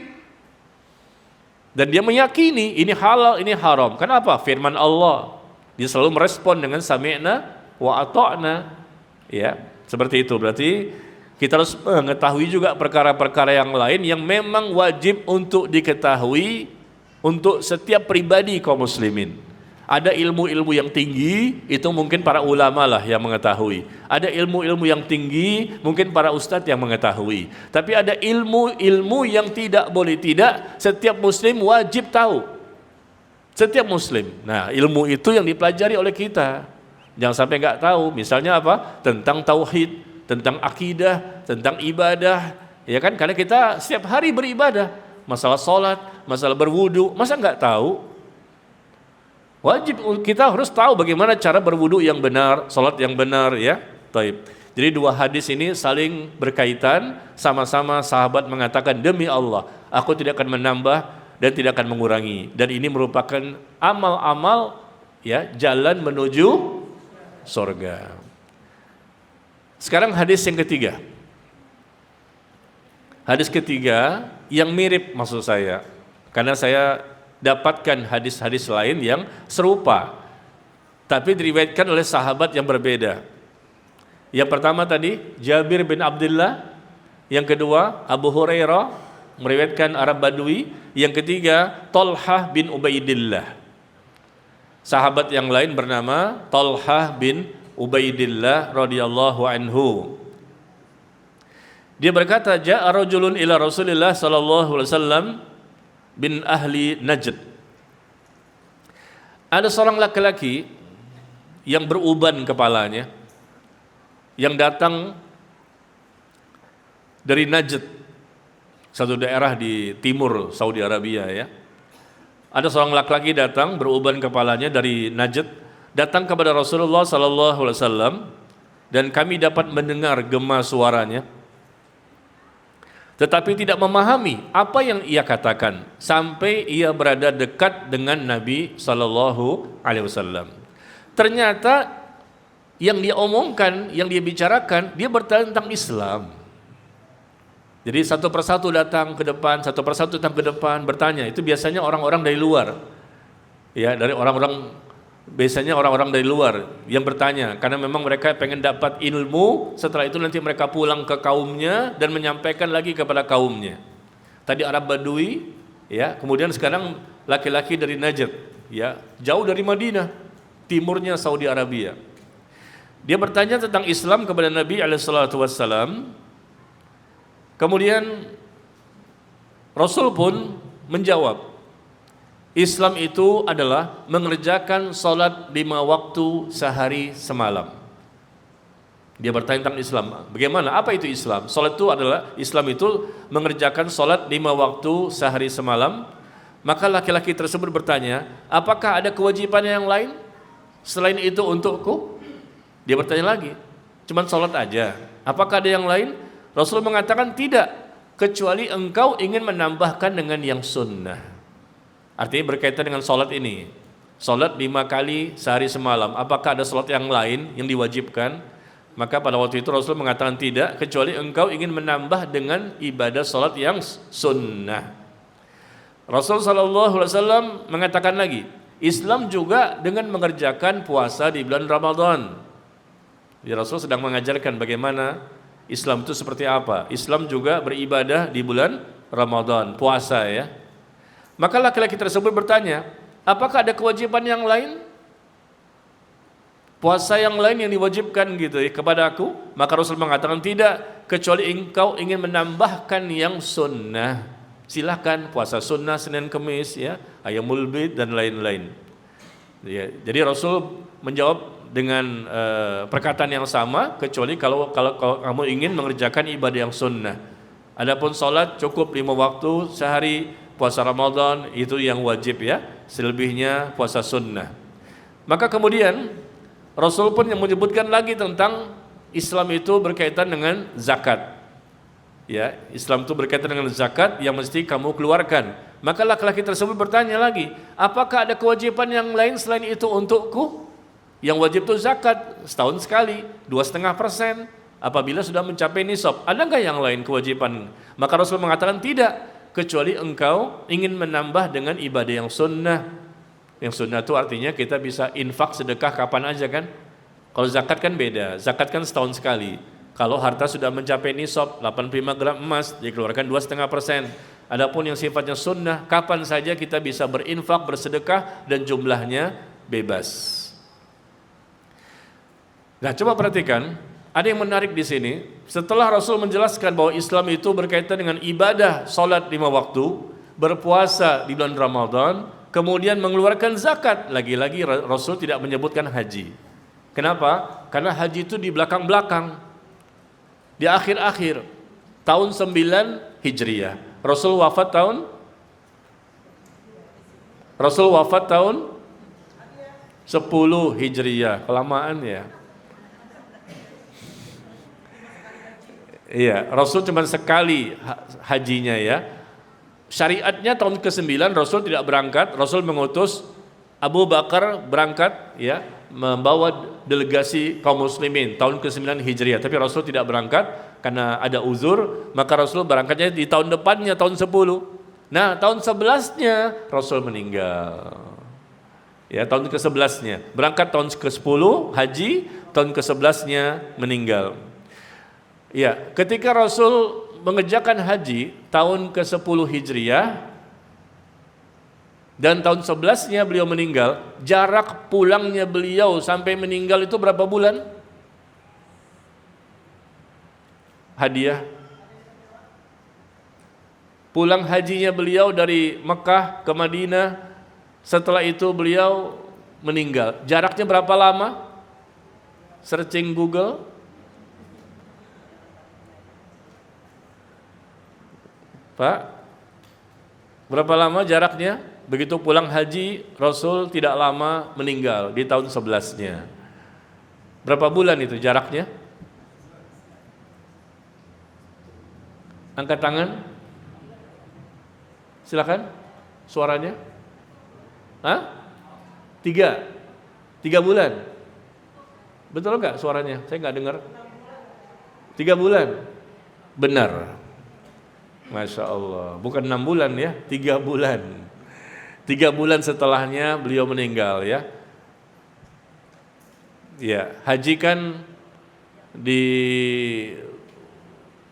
Dan dia meyakini ini halal, ini haram. Kenapa? Firman Allah. Dia selalu merespon dengan sami'na wa ata'na. Ya, seperti itu. Berarti kita harus mengetahui juga perkara-perkara yang lain yang memang wajib untuk diketahui untuk setiap pribadi kaum muslimin. Ada ilmu-ilmu yang tinggi, itu mungkin para ulama lah yang mengetahui. Ada ilmu-ilmu yang tinggi, mungkin para ustadz yang mengetahui. Tapi ada ilmu-ilmu yang tidak boleh tidak, setiap muslim wajib tahu. Setiap muslim. Nah, ilmu itu yang dipelajari oleh kita. Jangan sampai nggak tahu. Misalnya apa? Tentang tauhid, tentang akidah, tentang ibadah. Ya kan? Karena kita setiap hari beribadah. Masalah sholat, masalah berwudu, masa nggak tahu? Wajib kita harus tahu bagaimana cara berwudu yang benar, salat yang benar ya. Taib. Jadi dua hadis ini saling berkaitan, sama-sama sahabat mengatakan demi Allah, aku tidak akan menambah dan tidak akan mengurangi. Dan ini merupakan amal-amal ya, jalan menuju surga. Sekarang hadis yang ketiga. Hadis ketiga yang mirip maksud saya. Karena saya dapatkan hadis-hadis lain yang serupa tapi diriwayatkan oleh sahabat yang berbeda. Yang pertama tadi Jabir bin Abdullah, yang kedua Abu Hurairah meriwayatkan Arab Badui, yang ketiga Talhah bin Ubaidillah. Sahabat yang lain bernama Talhah bin Ubaidillah radhiyallahu anhu. Dia berkata, ja'a rajulun ila Rasulillah sallallahu alaihi wasallam bin ahli Najd. Ada seorang laki-laki yang beruban kepalanya, yang datang dari Najd, satu daerah di timur Saudi Arabia ya. Ada seorang laki-laki datang beruban kepalanya dari Najd, datang kepada Rasulullah sallallahu alaihi wasallam, dan kami dapat mendengar gema suaranya, tetapi tidak memahami apa yang ia katakan sampai ia berada dekat dengan Nabi sallallahu alaihi wasallam. Ternyata yang dia omongkan, yang dia bicarakan, dia bertanya tentang Islam. Jadi satu persatu datang ke depan, satu persatu datang ke depan bertanya. Itu biasanya orang-orang dari luar. Ya, dari biasanya orang-orang dari luar yang bertanya, karena memang mereka pengen dapat ilmu, setelah itu nanti mereka pulang ke kaumnya dan menyampaikan lagi kepada kaumnya. Tadi Arab Badui, ya, kemudian sekarang laki-laki dari Najd, ya, jauh dari Madinah, timurnya Saudi Arabia. Dia bertanya tentang Islam kepada Nabi SAW. Kemudian Rasul pun menjawab, Islam itu adalah mengerjakan salat 5 waktu sehari semalam. Dia bertanya tentang Islam. Bagaimana? Apa itu Islam? Salat itu adalah, Islam itu mengerjakan salat 5 waktu sehari semalam. Maka laki-laki tersebut bertanya, apakah ada kewajiban yang lain selain itu untukku? Dia bertanya lagi, cuman salat aja. Apakah ada yang lain? Rasul mengatakan tidak, kecuali engkau ingin menambahkan dengan yang sunnah. Artinya berkaitan dengan salat ini. Salat 5 kali sehari semalam. Apakah ada salat yang lain yang diwajibkan? Maka pada waktu itu Rasul mengatakan tidak, kecuali engkau ingin menambah dengan ibadah salat yang sunnah. Rasul SAW mengatakan lagi, Islam juga dengan mengerjakan puasa di bulan Ramadan. Jadi Rasul sedang mengajarkan bagaimana Islam itu seperti apa. Islam juga beribadah di bulan Ramadan, puasa ya. Maka laki-laki tersebut bertanya, apakah ada kewajiban yang lain? Puasa yang lain yang diwajibkan gitu ya kepada aku? Maka Rasul mengatakan tidak, kecuali engkau ingin menambahkan yang sunnah. Silakan puasa sunnah Senin Kemis ya, Ayyamul Bid dan lain-lain. Ya, jadi Rasul menjawab dengan perkataan yang sama, kecuali kalau kamu ingin mengerjakan ibadah yang sunnah. Adapun salat cukup 5 waktu sehari. Puasa Ramadan itu yang wajib ya, selebihnya puasa sunnah. Maka kemudian Rasul pun yang menyebutkan lagi tentang Islam itu berkaitan dengan zakat. Ya, Islam itu berkaitan dengan zakat yang mesti kamu keluarkan. Maka laki-laki tersebut bertanya lagi, apakah ada kewajiban yang lain selain itu untukku? Yang wajib itu zakat setahun sekali, 2,5%. Apabila sudah mencapai nisab, ada nggak yang lain kewajiban? Maka Rasul mengatakan tidak, kecuali engkau ingin menambah dengan ibadah yang sunnah. Yang sunnah itu artinya kita bisa infak sedekah kapan aja kan. Kalau zakat kan beda, zakat kan setahun sekali. Kalau harta sudah mencapai nisab 85 gram emas dikeluarkan 2,5%. Adapun yang sifatnya sunnah, kapan saja kita bisa berinfak, bersedekah dan jumlahnya bebas. Nah, coba perhatikan, ada yang menarik di sini. Setelah Rasul menjelaskan bahwa Islam itu berkaitan dengan ibadah salat 5 waktu, berpuasa di bulan Ramadan, kemudian mengeluarkan zakat. Lagi-lagi Rasul tidak menyebutkan haji. Kenapa? Karena haji itu di belakang-belakang, di akhir-akhir. Tahun 9 Hijriah. Rasul wafat tahun 10 Hijriah. Kelamaan ya. Iya, Rasul cuma sekali hajinya ya. Syariatnya tahun ke-9 Rasul tidak berangkat, Rasul mengutus Abu Bakar berangkat ya, membawa delegasi kaum muslimin tahun ke-9 Hijriah. Tapi Rasul tidak berangkat karena ada uzur, maka Rasul berangkatnya di tahun depannya, tahun 10. Nah, tahun 11-nya Rasul meninggal. Ya, tahun ke-11-nya. Berangkat tahun ke-10 haji, tahun ke-11-nya meninggal. Ya, ketika Rasul mengerjakan haji tahun ke-10 Hijriah dan tahun 11-nya beliau meninggal, jarak pulangnya beliau sampai meninggal itu berapa bulan? Hadiah. Pulang hajinya beliau dari Mekah ke Madinah, setelah itu beliau meninggal. Jaraknya berapa lama? Searching Google. Pak, berapa lama jaraknya? Begitu pulang haji, Rasul tidak lama meninggal di tahun 11-nya. Berapa bulan itu jaraknya? Angkat tangan. Silakan, suaranya. Hah? 3 bulan. Betul enggak suaranya? Saya enggak dengar. 3 bulan. Benar. Masya Allah, bukan 6 bulan ya, 3 bulan. 3 bulan setelahnya beliau meninggal ya. Ya, haji kan di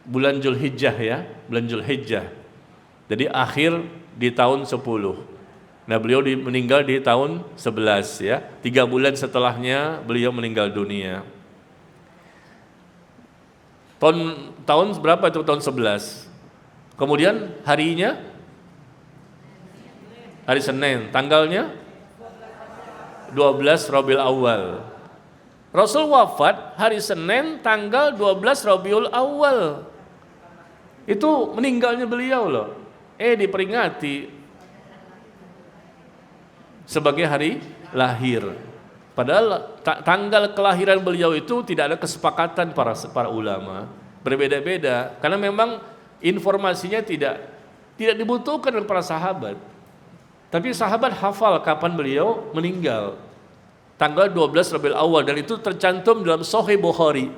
bulan Zulhijjah ya, bulan Zulhijjah. Jadi akhir di tahun 10. Nah, beliau meninggal di tahun 11 ya. 3 bulan setelahnya beliau meninggal dunia. Tahun berapa itu tahun 11? Kemudian harinya Hari Senin, tanggalnya 12 Rabiul Awal. Rasul wafat hari Senin tanggal 12 Rabiul Awal. Itu meninggalnya beliau loh. Diperingati sebagai hari lahir. Padahal tanggal kelahiran beliau itu tidak ada kesepakatan para ulama. Berbeda-beda karena memang informasinya tidak dibutuhkan oleh para sahabat. Tapi sahabat hafal kapan beliau meninggal. Tanggal 12 Rabiul Awal, dan itu tercantum dalam Sahih Bukhari.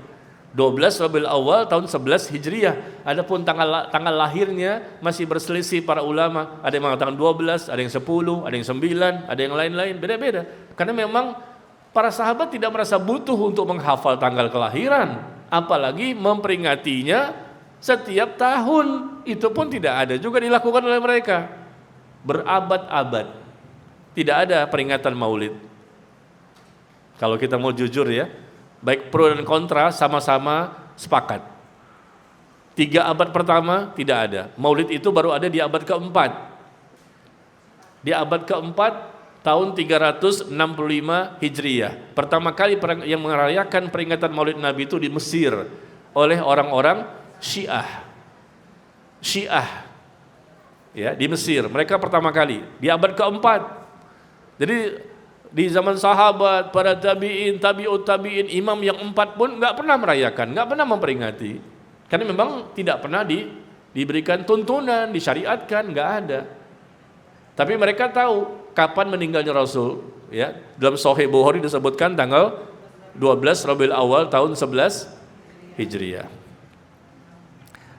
12 Rabiul Awal tahun 11 Hijriah. Adapun tanggal lahirnya masih berselisih para ulama. Ada yang mengatakan 12, ada yang 10, ada yang 9, ada yang lain-lain, beda-beda. Karena memang para sahabat tidak merasa butuh untuk menghafal tanggal kelahiran, apalagi memperingatinya setiap tahun. Itu pun tidak ada juga dilakukan oleh mereka. Berabad-abad tidak ada peringatan Maulid. Kalau kita mau jujur ya, baik pro dan kontra sama-sama sepakat. 3 abad pertama tidak ada. Maulid itu baru ada di abad keempat. Di abad keempat tahun 365 Hijriah. Pertama kali yang merayakan peringatan Maulid Nabi itu di Mesir oleh orang-orang Syiah. Ya, di Mesir. Mereka pertama kali di abad keempat. Jadi di zaman sahabat, para tabi'in, tabi'ut tabi'in, imam yang 4 pun nggak pernah merayakan, nggak pernah memperingati. Karena memang tidak pernah diberikan tuntunan, disyariatkan, nggak ada. Tapi mereka tahu kapan meninggalnya Rasul. Ya, dalam Sahih Bukhari disebutkan tanggal 12 Rabiul Awal tahun 11 Hijriah.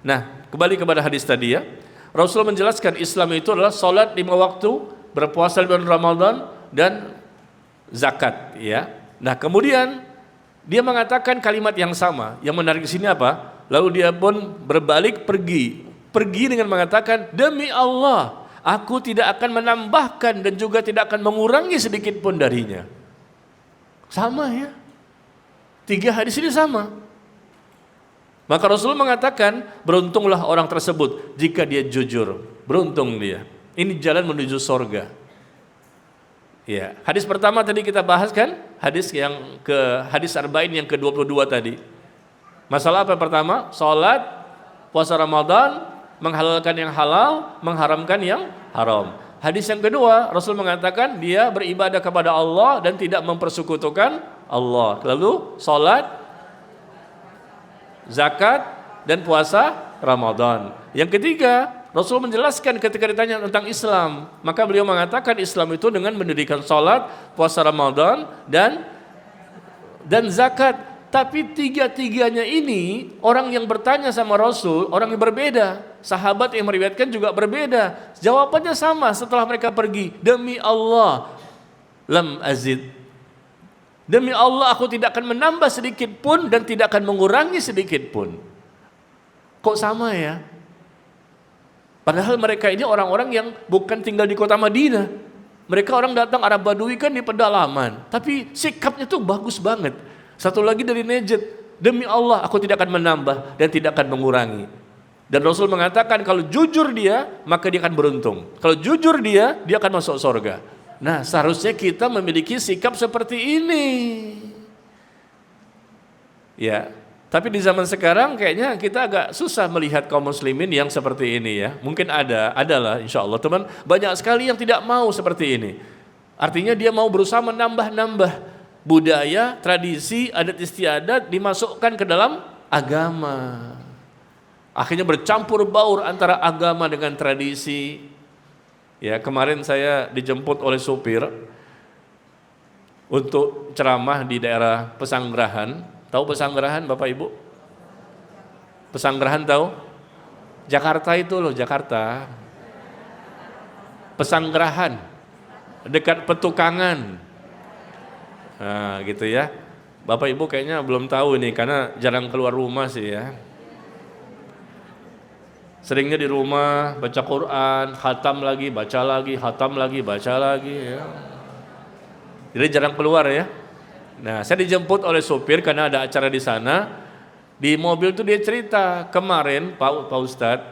Nah, kembali kepada hadis tadi ya. Rasul menjelaskan Islam itu adalah salat 5 waktu, berpuasa di bulan Ramadan, dan zakat, ya. Nah, kemudian dia mengatakan kalimat yang sama. Yang menarik di sini apa? Lalu dia pun berbalik pergi dengan mengatakan, demi Allah, aku tidak akan menambahkan dan juga tidak akan mengurangi sedikit pun darinya. Sama ya. 3 hadis ini sama. Maka Rasul mengatakan, beruntunglah orang tersebut jika dia jujur. Beruntung dia. Ini jalan menuju surga. Ya, hadis pertama tadi kita bahas kan, hadis Arba'in yang ke-22 tadi. Masalah apa pertama? Salat, puasa Ramadan, menghalalkan yang halal, mengharamkan yang haram. Hadis yang kedua, Rasul mengatakan dia beribadah kepada Allah dan tidak mempersekutukan Allah. Lalu salat, zakat, dan puasa Ramadan. Yang ketiga, Rasul menjelaskan ketika ditanya tentang Islam, maka beliau mengatakan Islam itu dengan mendirikan salat, puasa Ramadan, dan zakat. Tapi 3-tiganya ini orang yang bertanya sama Rasul, orang yang berbeda. Sahabat yang meriwayatkan juga berbeda. Jawabannya sama setelah mereka pergi. Demi Allah, lam azid. Demi Allah aku tidak akan menambah sedikit pun dan tidak akan mengurangi sedikit pun. Kok sama ya? Padahal mereka ini orang-orang yang bukan tinggal di kota Madinah. Mereka orang datang Arab Badui kan di pedalaman. Tapi sikapnya tuh bagus banget. Satu lagi dari Najd. Demi Allah aku tidak akan menambah dan tidak akan mengurangi. Dan Rasul mengatakan kalau jujur dia maka dia akan beruntung. Kalau jujur dia akan masuk surga. Nah, seharusnya kita memiliki sikap seperti ini. Ya. Tapi di zaman sekarang kayaknya kita agak susah melihat kaum muslimin yang seperti ini ya. Mungkin adalah insya Allah teman, banyak sekali yang tidak mau seperti ini. Artinya dia mau berusaha menambah-nambah budaya, tradisi, adat istiadat dimasukkan ke dalam agama. Akhirnya bercampur baur antara agama dengan tradisi. Ya, kemarin saya dijemput oleh supir untuk ceramah di daerah Pesanggerahan. Tahu Pesanggerahan Bapak Ibu? Pesanggerahan tahu? Jakarta itu loh, Jakarta. Pesanggerahan, dekat Petukangan. Nah gitu ya. Bapak Ibu kayaknya belum tahu ini karena jarang keluar rumah sih ya. Seringnya di rumah baca Quran, khatam lagi, baca lagi, khatam lagi, baca lagi ya. Jadi jarang keluar ya. Nah, saya dijemput oleh sopir karena ada acara di sana. Di mobil tuh dia cerita, kemarin Pak Ustadz,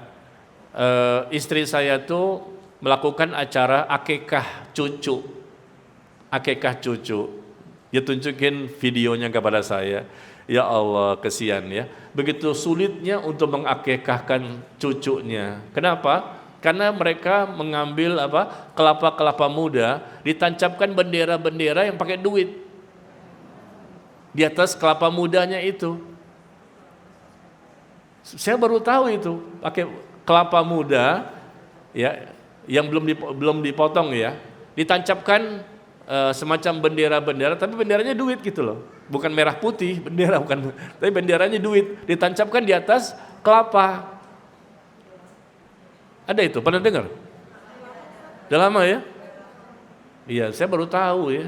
istri saya tuh melakukan acara akikah cucu. Akikah cucu. Dia tunjukin videonya kepada saya. Ya Allah, kesian ya. Begitu sulitnya untuk mengakikahkan cucunya. Kenapa? Karena mereka mengambil kelapa-kelapa muda, ditancapkan bendera-bendera yang pakai duit di atas kelapa mudanya itu. Saya baru tahu itu, pakai kelapa muda ya, yang belum dipotong ya, ditancapkan semacam bendera-bendera, tapi benderanya duit gitu loh. Bukan merah putih, bendera bukan, tapi benderanya duit, ditancapkan di atas kelapa. Ada itu, pernah dengar? Udah lama ya? Iya, saya baru tahu ya.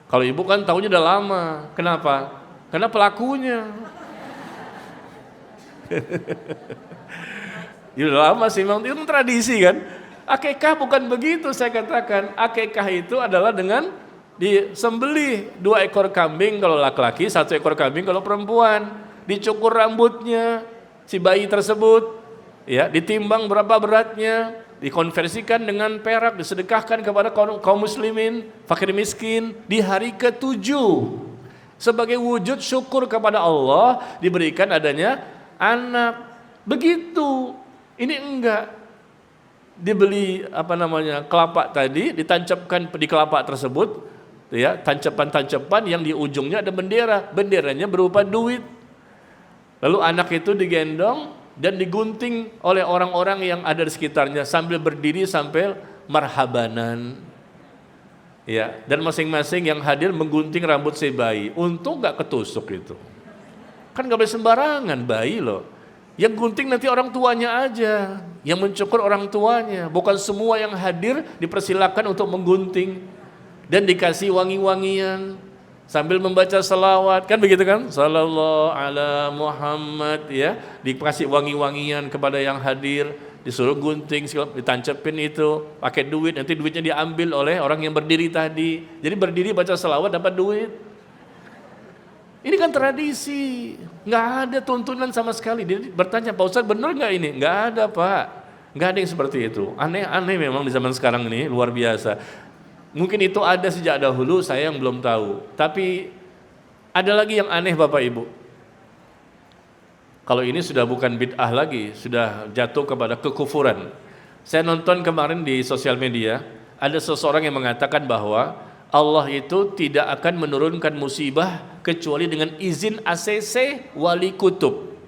Kalau ibu kan tahunya udah lama. Kenapa? Karena pelakunya. Ya udah lama sih, memang itu tradisi kan. Akikah bukan begitu saya katakan. Akikah itu adalah dengan disembelih 2 ekor kambing kalau laki-laki, 1 ekor kambing kalau perempuan. Dicukur rambutnya si bayi tersebut. Ya, ditimbang berapa beratnya, dikonversikan dengan perak, disedekahkan kepada kaum muslimin, fakir miskin di hari ke-7. Sebagai wujud syukur kepada Allah diberikan adanya anak. Begitu. Ini enggak. Dibeli kelapa tadi, ditancapkan di kelapa tersebut, ya, tancapan-tancapan yang di ujungnya ada bendera. Benderanya berupa duit. Lalu anak itu digendong dan digunting oleh orang-orang yang ada di sekitarnya sambil berdiri sampai marhabanan. Ya, dan masing-masing yang hadir menggunting rambut si bayi. Untung nggak ketusuk itu. Kan nggak boleh sembarangan bayi loh. Yang gunting nanti orang tuanya aja, yang mencukur orang tuanya. Bukan semua yang hadir dipersilakan untuk menggunting dan dikasih wangi-wangian sambil membaca salawat, kan begitu kan? Sallallahu ala Muhammad, ya, dikasih wangi-wangian kepada yang hadir, disuruh gunting, ditancapin itu, pakai duit, nanti duitnya diambil oleh orang yang berdiri tadi. Jadi berdiri baca salawat dapat duit. Ini kan tradisi, nggak ada tuntunan sama sekali. Dia bertanya, Pak Ustadz benar nggak ini? Nggak ada Pak, nggak ada yang seperti itu. Aneh-aneh memang di zaman sekarang ini, luar biasa. Mungkin itu ada sejak dahulu, saya yang belum tahu. Tapi ada lagi yang aneh Bapak Ibu. Kalau ini sudah bukan bid'ah lagi, sudah jatuh kepada kekufuran. Saya nonton kemarin di sosial media, ada seseorang yang mengatakan bahwa Allah itu tidak akan menurunkan musibah kecuali dengan izin ACC wali kutub.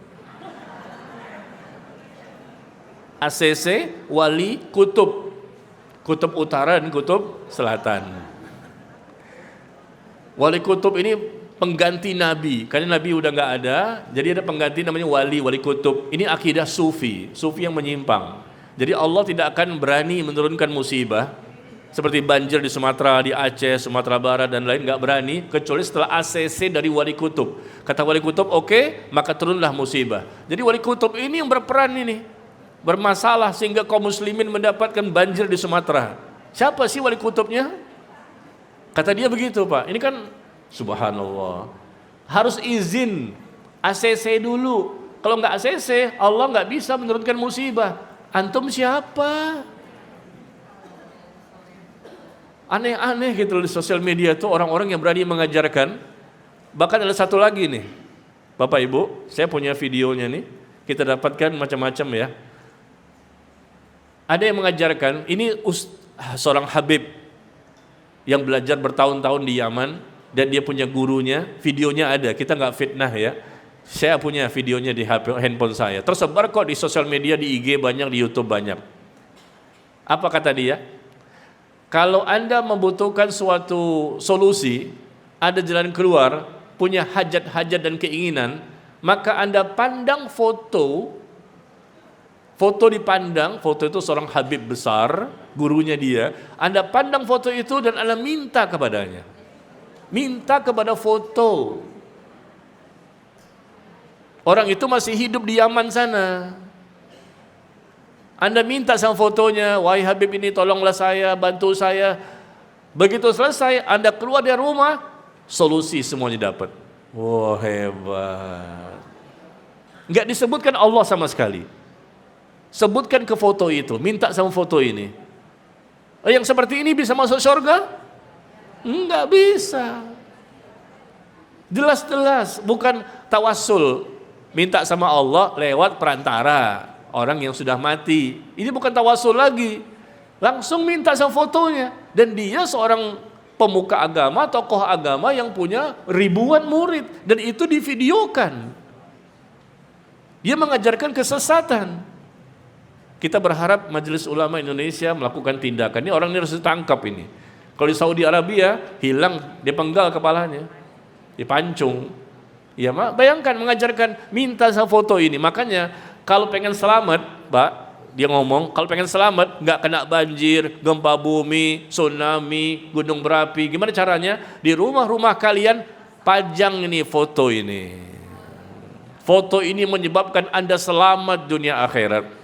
ACC wali kutub. Kutub utara dan kutub selatan. Wali kutub ini pengganti nabi, karena nabi udah nggak ada, jadi ada pengganti namanya wali kutub. Ini akidah sufi yang menyimpang. Jadi Allah tidak akan berani menurunkan musibah seperti banjir di Sumatera, di Aceh, Sumatera Barat dan lain, nggak berani kecuali setelah ACC dari wali kutub. Kata wali kutub oke, maka turunlah musibah. Jadi wali kutub ini yang berperan ini. Bermasalah sehingga kaum muslimin mendapatkan banjir di Sumatera. Siapa sih wali kutubnya? Kata dia begitu Pak. Ini kan subhanallah. Harus izin ACC dulu. Kalau nggak ACC, Allah nggak bisa menurunkan musibah. Antum siapa? Aneh-aneh gitu di sosial media tuh orang-orang yang berani mengajarkan. Bahkan ada satu lagi nih. Bapak Ibu, saya punya videonya nih. Kita dapatkan macam-macam ya. Ada yang mengajarkan, ini seorang Habib yang belajar bertahun-tahun di Yaman dan dia punya gurunya, videonya ada, kita nggak fitnah ya. Saya punya videonya di handphone saya, tersebar kok di sosial media, di IG banyak, di YouTube banyak. Apa kata dia? Kalau Anda membutuhkan suatu solusi, ada jalan keluar, punya hajat-hajat dan keinginan, maka Anda pandang foto dipandang, foto itu seorang Habib besar, gurunya dia. Anda pandang foto itu dan Anda minta kepadanya. Minta kepada foto. Orang itu masih hidup di Yaman sana. Anda minta sama fotonya, wahai Habib ini tolonglah saya, bantu saya. Begitu selesai, Anda keluar dari rumah, solusi semuanya dapat. Wah, hebat. Enggak disebutkan Allah sama sekali. Sebutkan ke foto itu, minta sama foto ini. Yang seperti ini bisa masuk surga? Enggak bisa. Jelas-jelas bukan tawassul, minta sama Allah lewat perantara orang yang sudah mati. Ini bukan tawassul lagi. Langsung minta sama fotonya. Dan dia seorang pemuka agama, tokoh agama yang punya ribuan murid. Dan itu divideokan. Dia mengajarkan kesesatan. Kita berharap Majelis Ulama Indonesia melakukan tindakan. Ini orang ini harus ditangkap ini. Kalau di Saudi Arabia, hilang, dipenggal kepalanya, dipancung. Ya, bayangkan mengajarkan minta sama foto ini. Makanya kalau pengen selamat, Pak, dia ngomong, kalau pengen selamat, nggak kena banjir, gempa bumi, tsunami, gunung berapi, gimana caranya? Di rumah-rumah kalian pajang ini foto ini. Foto ini menyebabkan Anda selamat dunia akhirat.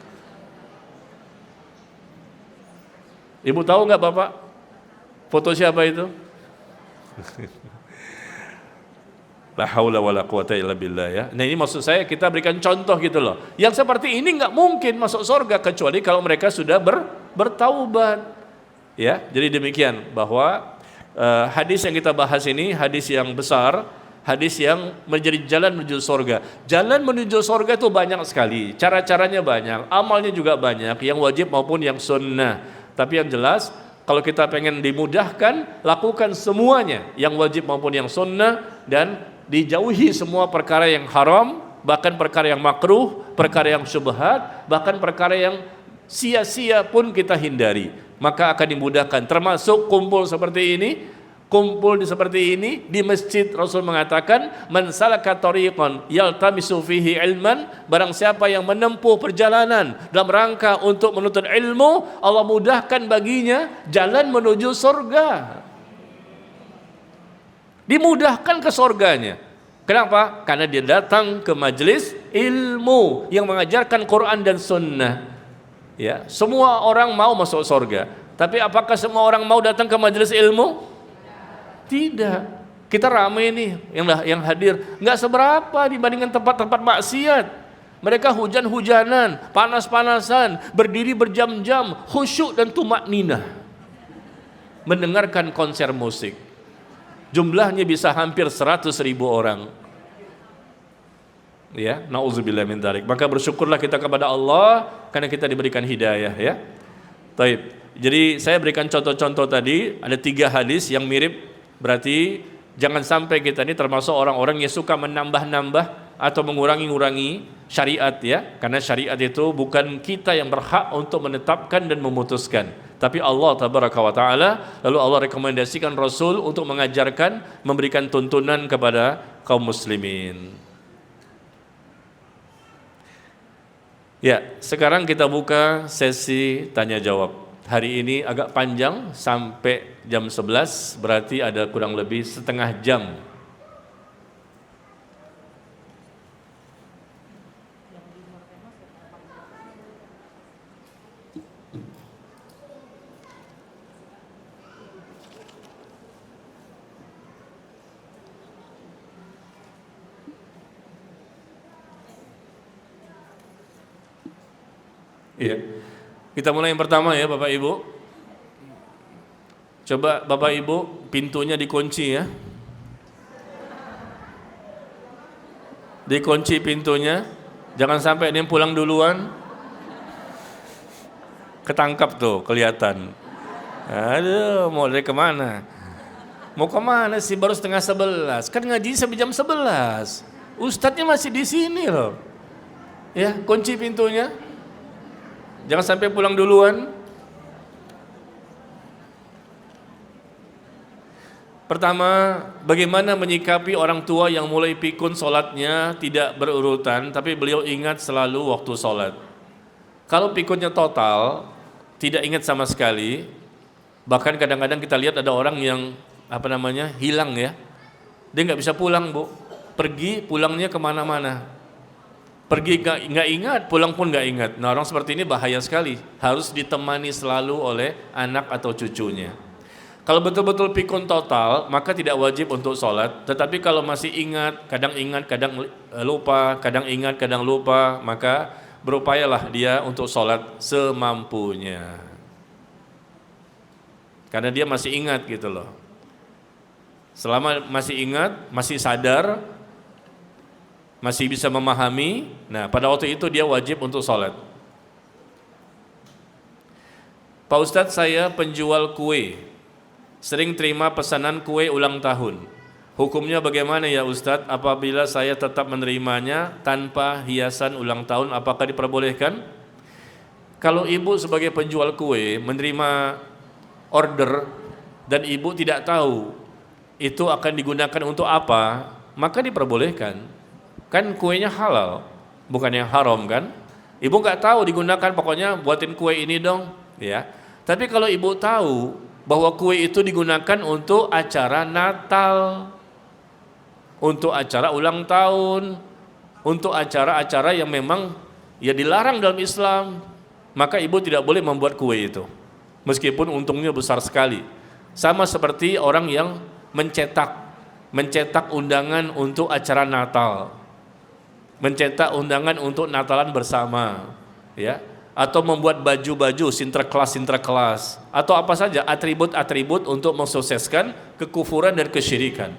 Ibu tahu nggak Bapak? Foto siapa itu? La haula wala quwata illa billah ya. Nah ini maksud saya kita berikan contoh gitu loh. Yang seperti ini nggak mungkin masuk surga kecuali kalau mereka sudah bertaubat. Ya, jadi demikian bahwa hadis yang kita bahas ini hadis yang besar, hadis yang menjadi jalan menuju surga. Jalan menuju surga itu banyak sekali, cara-caranya banyak, amalnya juga banyak, yang wajib maupun yang sunnah. Tapi yang jelas, kalau kita pengen dimudahkan, lakukan semuanya, yang wajib maupun yang sunnah, dan dijauhi semua perkara yang haram, bahkan perkara yang makruh, perkara yang syubhat, bahkan perkara yang sia-sia pun kita hindari. Maka akan dimudahkan, termasuk kumpul seperti ini. Kumpul seperti ini di masjid. Rasul mengatakan, man salaka tariqan yaltamisu fihi ilman, barang siapa yang menempuh perjalanan dalam rangka untuk menuntut ilmu, Allah mudahkan baginya jalan menuju surga. Dimudahkan ke surganya. Kenapa? Karena dia datang ke majelis ilmu yang mengajarkan Quran dan sunnah. Ya, semua orang mau masuk surga. Tapi apakah semua orang mau datang ke majelis ilmu? Tidak. Kita ramai nih yang hadir, nggak seberapa dibandingkan tempat-tempat maksiat. Mereka hujan-hujanan, panas-panasan, berdiri berjam-jam, khusyuk dan tumak ninah mendengarkan konser musik. Jumlahnya bisa hampir 100.000 orang. Ya, nauzubillah min dzalik. Maka bersyukurlah kita kepada Allah karena kita diberikan hidayah ya. Taib. Jadi saya berikan contoh-contoh tadi, ada 3 hadis yang mirip. Berarti jangan sampai kita ini termasuk orang-orang yang suka menambah-nambah atau mengurangi-ngurangi syariat ya. Karena syariat itu bukan kita yang berhak untuk menetapkan dan memutuskan, tapi Allah tabaraka wa ta'ala. Lalu Allah rekomendasikan Rasul untuk mengajarkan, memberikan tuntunan kepada kaum muslimin. Ya, sekarang kita buka sesi tanya jawab. Hari ini agak panjang sampai jam 11, berarti ada kurang lebih setengah jam. Iya. Kita mulai yang pertama ya Bapak Ibu. Coba Bapak Ibu pintunya dikunci ya. Dikunci pintunya. Jangan sampai dia pulang duluan. Ketangkap tuh kelihatan. Aduh, mau dari kemana? Mau kemana sih, baru setengah 11. Kan ngaji sampai jam 11. Ustadznya masih di sini loh. Ya, kunci pintunya. Jangan sampai pulang duluan. Pertama, bagaimana menyikapi orang tua yang mulai pikun sholatnya tidak berurutan, tapi beliau ingat selalu waktu sholat. Kalau pikunnya total, tidak ingat sama sekali, bahkan kadang-kadang kita lihat ada orang yang hilang ya. Dia nggak bisa pulang Bu, pergi pulangnya kemana-mana. Pergi nggak ingat, pulang pun nggak ingat. Nah orang seperti ini bahaya sekali, harus ditemani selalu oleh anak atau cucunya. Kalau betul-betul pikun total, maka tidak wajib untuk sholat. Tetapi kalau masih ingat, kadang lupa, kadang ingat, kadang lupa, maka berupayalah dia untuk sholat semampunya. Karena dia masih ingat gitu loh. Selama masih ingat, masih sadar, masih bisa memahami, nah pada waktu itu dia wajib untuk sholat. Pak Ustadz, saya penjual kue, sering terima pesanan kue ulang tahun. Hukumnya bagaimana ya Ustadz apabila saya tetap menerimanya tanpa hiasan ulang tahun, apakah diperbolehkan? Kalau ibu sebagai penjual kue menerima order dan ibu tidak tahu itu akan digunakan untuk apa, maka diperbolehkan. Kan kuenya halal, bukan yang haram kan? Ibu nggak tahu digunakan, pokoknya buatin kue ini dong, ya. Tapi kalau ibu tahu bahwa kue itu digunakan untuk acara Natal, untuk acara ulang tahun, untuk acara-acara yang memang ya dilarang dalam Islam, maka ibu tidak boleh membuat kue itu. Meskipun untungnya besar sekali. Sama seperti orang yang mencetak undangan untuk acara Natal, mencetak undangan untuk Natalan bersama, ya, atau membuat baju-baju sinterklas, atau apa saja atribut-atribut untuk mensukseskan kekufuran dan kesyirikan.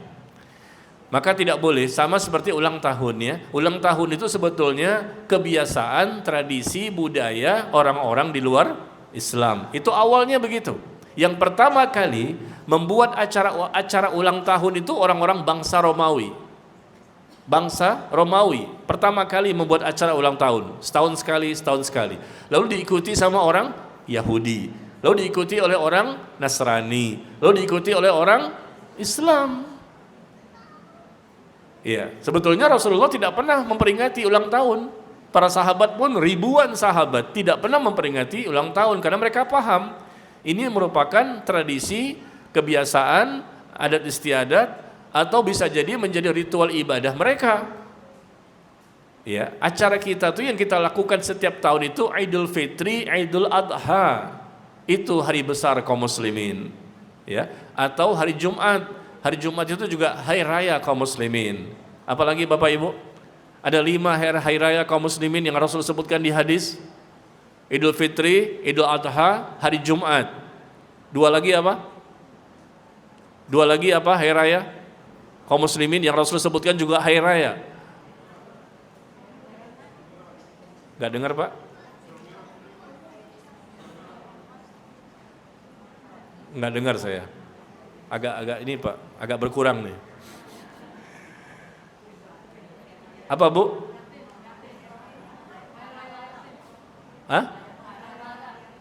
Maka tidak boleh, sama seperti ulang tahun ya. Ulang tahun itu sebetulnya kebiasaan, tradisi, budaya orang-orang di luar Islam. Itu awalnya begitu. Yang pertama kali membuat acara ulang tahun itu orang-orang bangsa Romawi. Bangsa Romawi pertama kali membuat acara ulang tahun, setahun sekali, lalu diikuti sama orang Yahudi, lalu diikuti oleh orang Nasrani, lalu diikuti oleh orang Islam. Ya, sebetulnya Rasulullah tidak pernah memperingati ulang tahun. Para sahabat pun, ribuan sahabat tidak pernah memperingati ulang tahun karena mereka paham ini merupakan tradisi, kebiasaan, adat istiadat, atau bisa jadi menjadi ritual ibadah mereka. Ya, acara kita tuh yang kita lakukan setiap tahun itu Idul Fitri, Idul Adha. Itu hari besar kaum muslimin. Ya, atau hari Jumat. Hari Jumat itu juga hari raya kaum muslimin. Apalagi Bapak Ibu, ada 5 hari raya kaum muslimin yang Rasul sebutkan di hadis. Idul Fitri, Idul Adha, hari Jumat. 2 lagi apa? 2 lagi apa hari raya kaum muslimin yang Rasul sebutkan juga hari raya? Gak dengar Pak? Gak dengar saya. Agak ini Pak, agak berkurang nih. Apa Bu? Hah?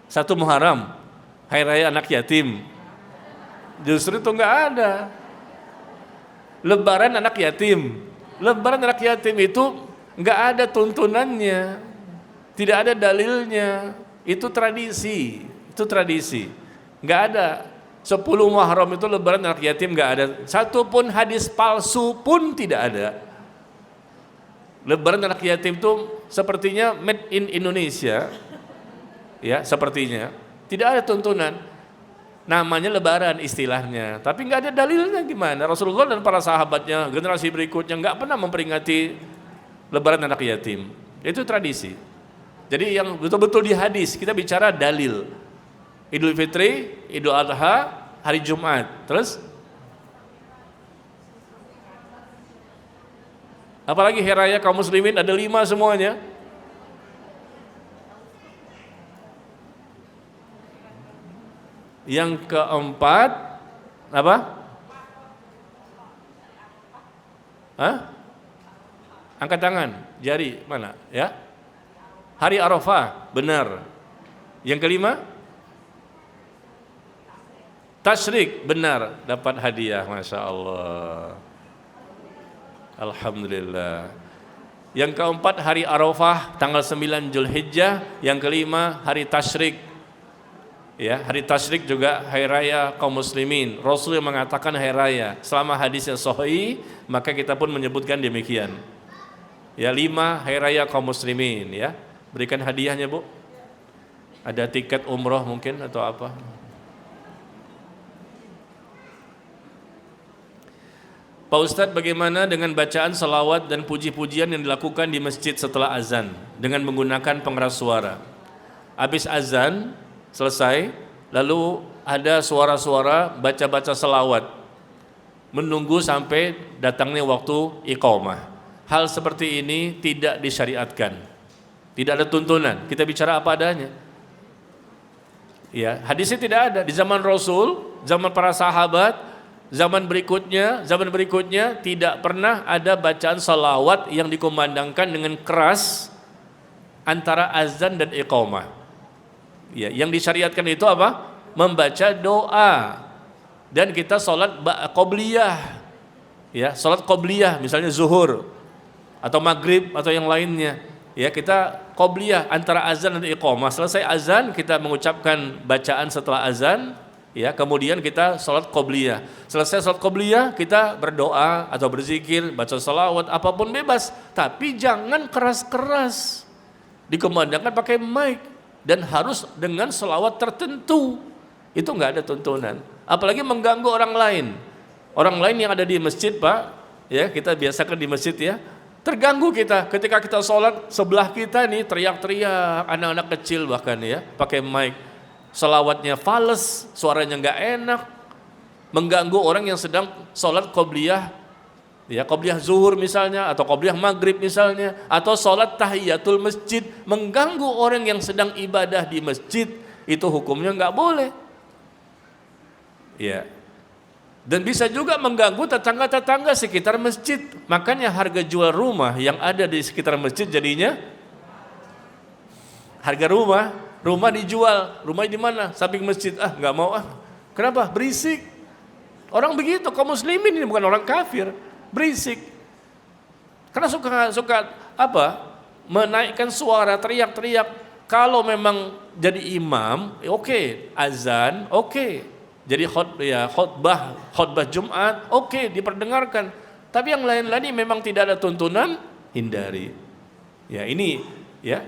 1 Muharram, hari raya anak yatim. Justru itu nggak ada. Lebaran anak yatim. Lebaran anak yatim itu nggak ada tuntunannya, tidak ada dalilnya. Itu tradisi, nggak ada. 10 Muharram itu Lebaran anak yatim nggak ada. Satu pun hadis palsu pun tidak ada. Lebaran anak yatim itu sepertinya made in Indonesia, ya sepertinya. Tidak ada tuntunan. Namanya lebaran istilahnya, tapi nggak ada dalilnya gimana. Rasulullah dan para sahabatnya, generasi berikutnya nggak pernah memperingati lebaran anak yatim. Itu tradisi. Jadi yang betul-betul di hadis, kita bicara dalil. Idul Fitri, Idul Adha, hari Jumat. Terus? Apalagi hari raya kaum muslimin ada 5 semuanya. Yang keempat apa? Hah? Angkat tangan, jari mana? Ya. Hari Arafah, benar. Yang kelima? Tasyrik, benar. Dapat hadiah, Masya Allah. Alhamdulillah. Yang keempat hari Arafah, tanggal 9 Zulhijjah. Yang kelima hari Tasyrik. Ya, hari Tasyrik juga hari raya kaum muslimin. Rasul yang mengatakan hari raya. Selama hadisnya sahih, maka kita pun menyebutkan demikian. Ya, 5 hari raya kaum muslimin ya. Berikan hadiahnya, Bu. Ada tiket umroh mungkin atau apa? Pak Ustadz, bagaimana dengan bacaan salawat dan puji-pujian yang dilakukan di masjid setelah azan dengan menggunakan pengeras suara? Habis azan selesai, lalu ada suara-suara baca-baca salawat menunggu sampai datangnya waktu iqamah. Hal seperti ini tidak disyariatkan, tidak ada tuntunan. Kita bicara apa adanya. Ya, hadisnya tidak ada di zaman Rasul, zaman para sahabat. Zaman berikutnya tidak pernah ada bacaan salawat yang dikumandangkan dengan keras antara azan dan iqamah. Ya, yang disyariatkan itu apa? Membaca doa. Dan kita salat qobliyah. Ya, salat qobliyah misalnya zuhur atau maghrib atau yang lainnya. Ya, kita qobliyah antara azan dan iqamah. Selesai azan kita mengucapkan bacaan setelah azan. Ya, kemudian kita sholat qobliyah. Selesai sholat qobliyah kita berdoa atau berzikir, baca salawat, apapun bebas. Tapi jangan keras-keras. Dikumandangkan pakai mic dan harus dengan salawat tertentu. Itu nggak ada tuntunan. Apalagi mengganggu orang lain. Orang lain yang ada di masjid, Pak, ya kita biasakan di masjid ya. Terganggu kita ketika kita sholat, sebelah kita nih teriak-teriak, anak-anak kecil bahkan ya, pakai mic. Salawatnya fales, suaranya nggak enak, mengganggu orang yang sedang sholat qobliyah, ya qobliyah zuhur misalnya, atau qobliyah maghrib misalnya, atau sholat tahiyatul masjid, mengganggu orang yang sedang ibadah di masjid, itu hukumnya nggak boleh. Ya, dan bisa juga mengganggu tetangga-tetangga sekitar masjid. Makanya harga jual rumah yang ada di sekitar masjid jadinya harga rumah dijual. Rumah di mana? Samping masjid. Nggak mau Kenapa? Berisik. Orang begitu, kaum muslimin ini bukan orang kafir. Berisik. Karena suka menaikkan suara, teriak-teriak. Kalau memang jadi imam, oke. Azan, oke. Jadi khutbah Jumat, oke, diperdengarkan. Tapi yang lain-lain ini memang tidak ada tuntunan, hindari. Ya, ini ya.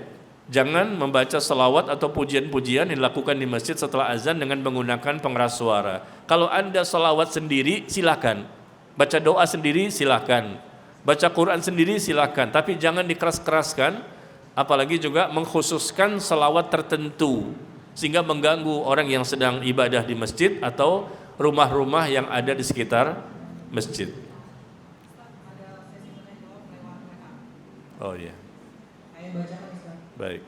Jangan membaca selawat atau pujian-pujian yang dilakukan di masjid setelah azan dengan menggunakan pengeras suara. Kalau Anda selawat sendiri, silakan. Baca doa sendiri, silakan. Baca Quran sendiri, silakan. Tapi jangan dikeras-keraskan, apalagi juga mengkhususkan selawat tertentu, sehingga mengganggu orang yang sedang ibadah di masjid atau rumah-rumah yang ada di sekitar masjid. Oh iya. Baik.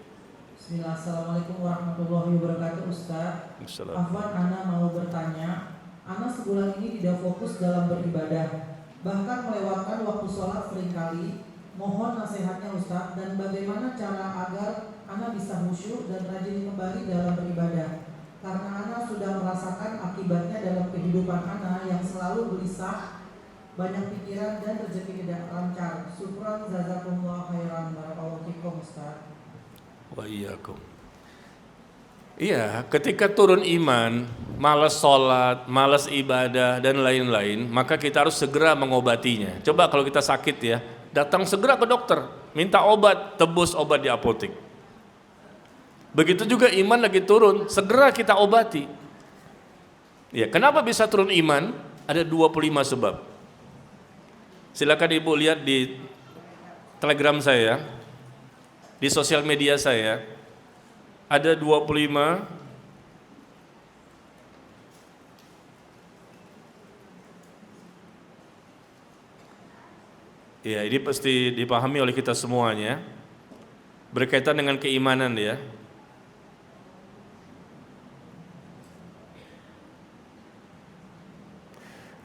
Bismillah, Assalamualaikum warahmatullahi wabarakatuh. Ustaz, Afwan, Ana mau bertanya. Ana sebulan ini tidak fokus dalam beribadah, bahkan melewatkan waktu sholat seringkali. Mohon nasihatnya Ustaz, dan bagaimana cara agar Ana bisa khusyuk dan rajin kembali dalam beribadah. Karena Ana sudah merasakan akibatnya dalam kehidupan Ana yang selalu gelisah, banyak pikiran dan rezeki tidak lancar. Syukran, jazakumullah khairan, barakallahu fikum Ustaz. Wa iyyakum. Iya, ketika turun iman, malas sholat, malas ibadah dan lain-lain, maka kita harus segera mengobatinya. Coba kalau kita sakit ya, datang segera ke dokter, minta obat, tebus obat di apotek. Begitu juga iman lagi turun, segera kita obati. Ya, kenapa bisa turun iman? Ada 25 sebab. Silakan Ibu lihat di Telegram saya, di sosial media saya, ada 25 ya, ini pasti dipahami oleh kita semuanya, berkaitan dengan keimanan ya.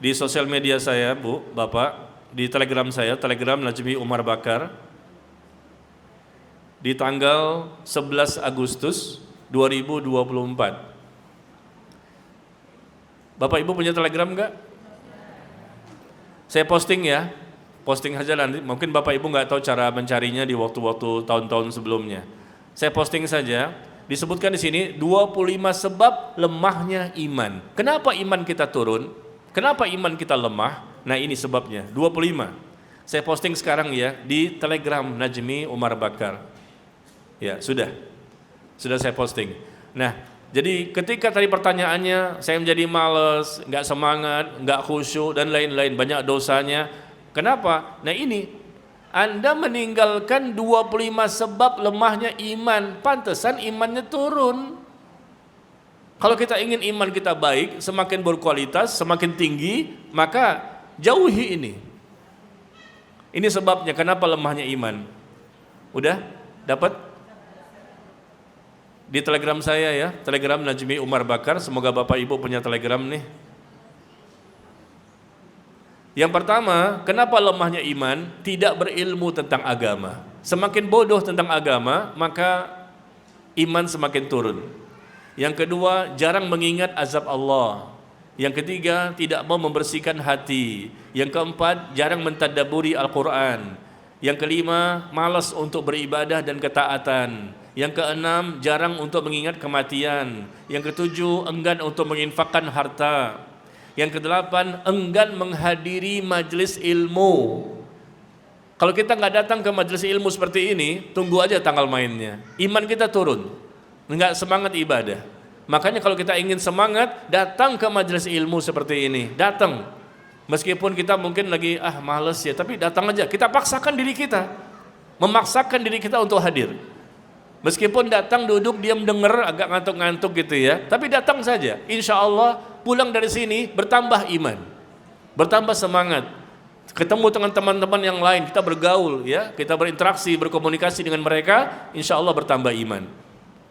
Di sosial media saya, Bu, Bapak, di Telegram saya, Telegram Najmi Umar Bakar, di tanggal 11 Agustus 2024. Bapak Ibu punya Telegram enggak? Saya posting ya, posting aja nanti. Mungkin Bapak Ibu enggak tahu cara mencarinya di waktu-waktu tahun-tahun sebelumnya. Saya posting saja, disebutkan di sini 25 sebab lemahnya iman. Kenapa iman kita turun? Kenapa iman kita lemah? Nah ini sebabnya, 25. Saya posting sekarang ya di Telegram Najmi Umar Bakar. Ya, sudah saya posting. Nah, Jadi ketika tadi pertanyaannya, saya menjadi malas, nggak semangat, nggak khusyuk dan lain-lain, banyak dosanya. Kenapa? Nah ini, Anda meninggalkan 25 sebab lemahnya iman, pantesan imannya turun. Kalau kita ingin iman kita baik, semakin berkualitas, semakin tinggi, maka jauhi ini. Ini sebabnya kenapa lemahnya iman. Udah? Dapat? Di telegram saya ya, telegram Najmi Umar Bakar, semoga Bapak Ibu punya telegram nih. Yang pertama, kenapa lemahnya iman? Tidak berilmu tentang agama. Semakin bodoh tentang agama, maka iman semakin turun. Yang kedua, jarang mengingat azab Allah. Yang ketiga, tidak mau membersihkan hati. Yang keempat, jarang mentadabburi Al-Quran. Yang kelima, malas untuk beribadah dan ketaatan. Yang keenam, jarang untuk mengingat kematian. Yang ketujuh, enggan untuk menginfakkan harta. Yang kedelapan, enggan menghadiri majelis ilmu. Kalau kita nggak datang ke majelis ilmu seperti ini, tunggu aja tanggal mainnya. Iman kita turun, nggak semangat ibadah. Makanya kalau kita ingin semangat, datang ke majelis ilmu seperti ini. Datang. Meskipun kita mungkin lagi males ya, tapi datang aja. Kita paksakan diri kita, memaksakan diri kita untuk hadir. Meskipun datang duduk diam dengar agak ngantuk-ngantuk gitu ya, tapi datang saja. Insya Allah pulang dari sini bertambah iman, bertambah semangat. Ketemu dengan teman-teman yang lain, kita bergaul ya, kita berinteraksi, berkomunikasi dengan mereka, insya Allah bertambah iman.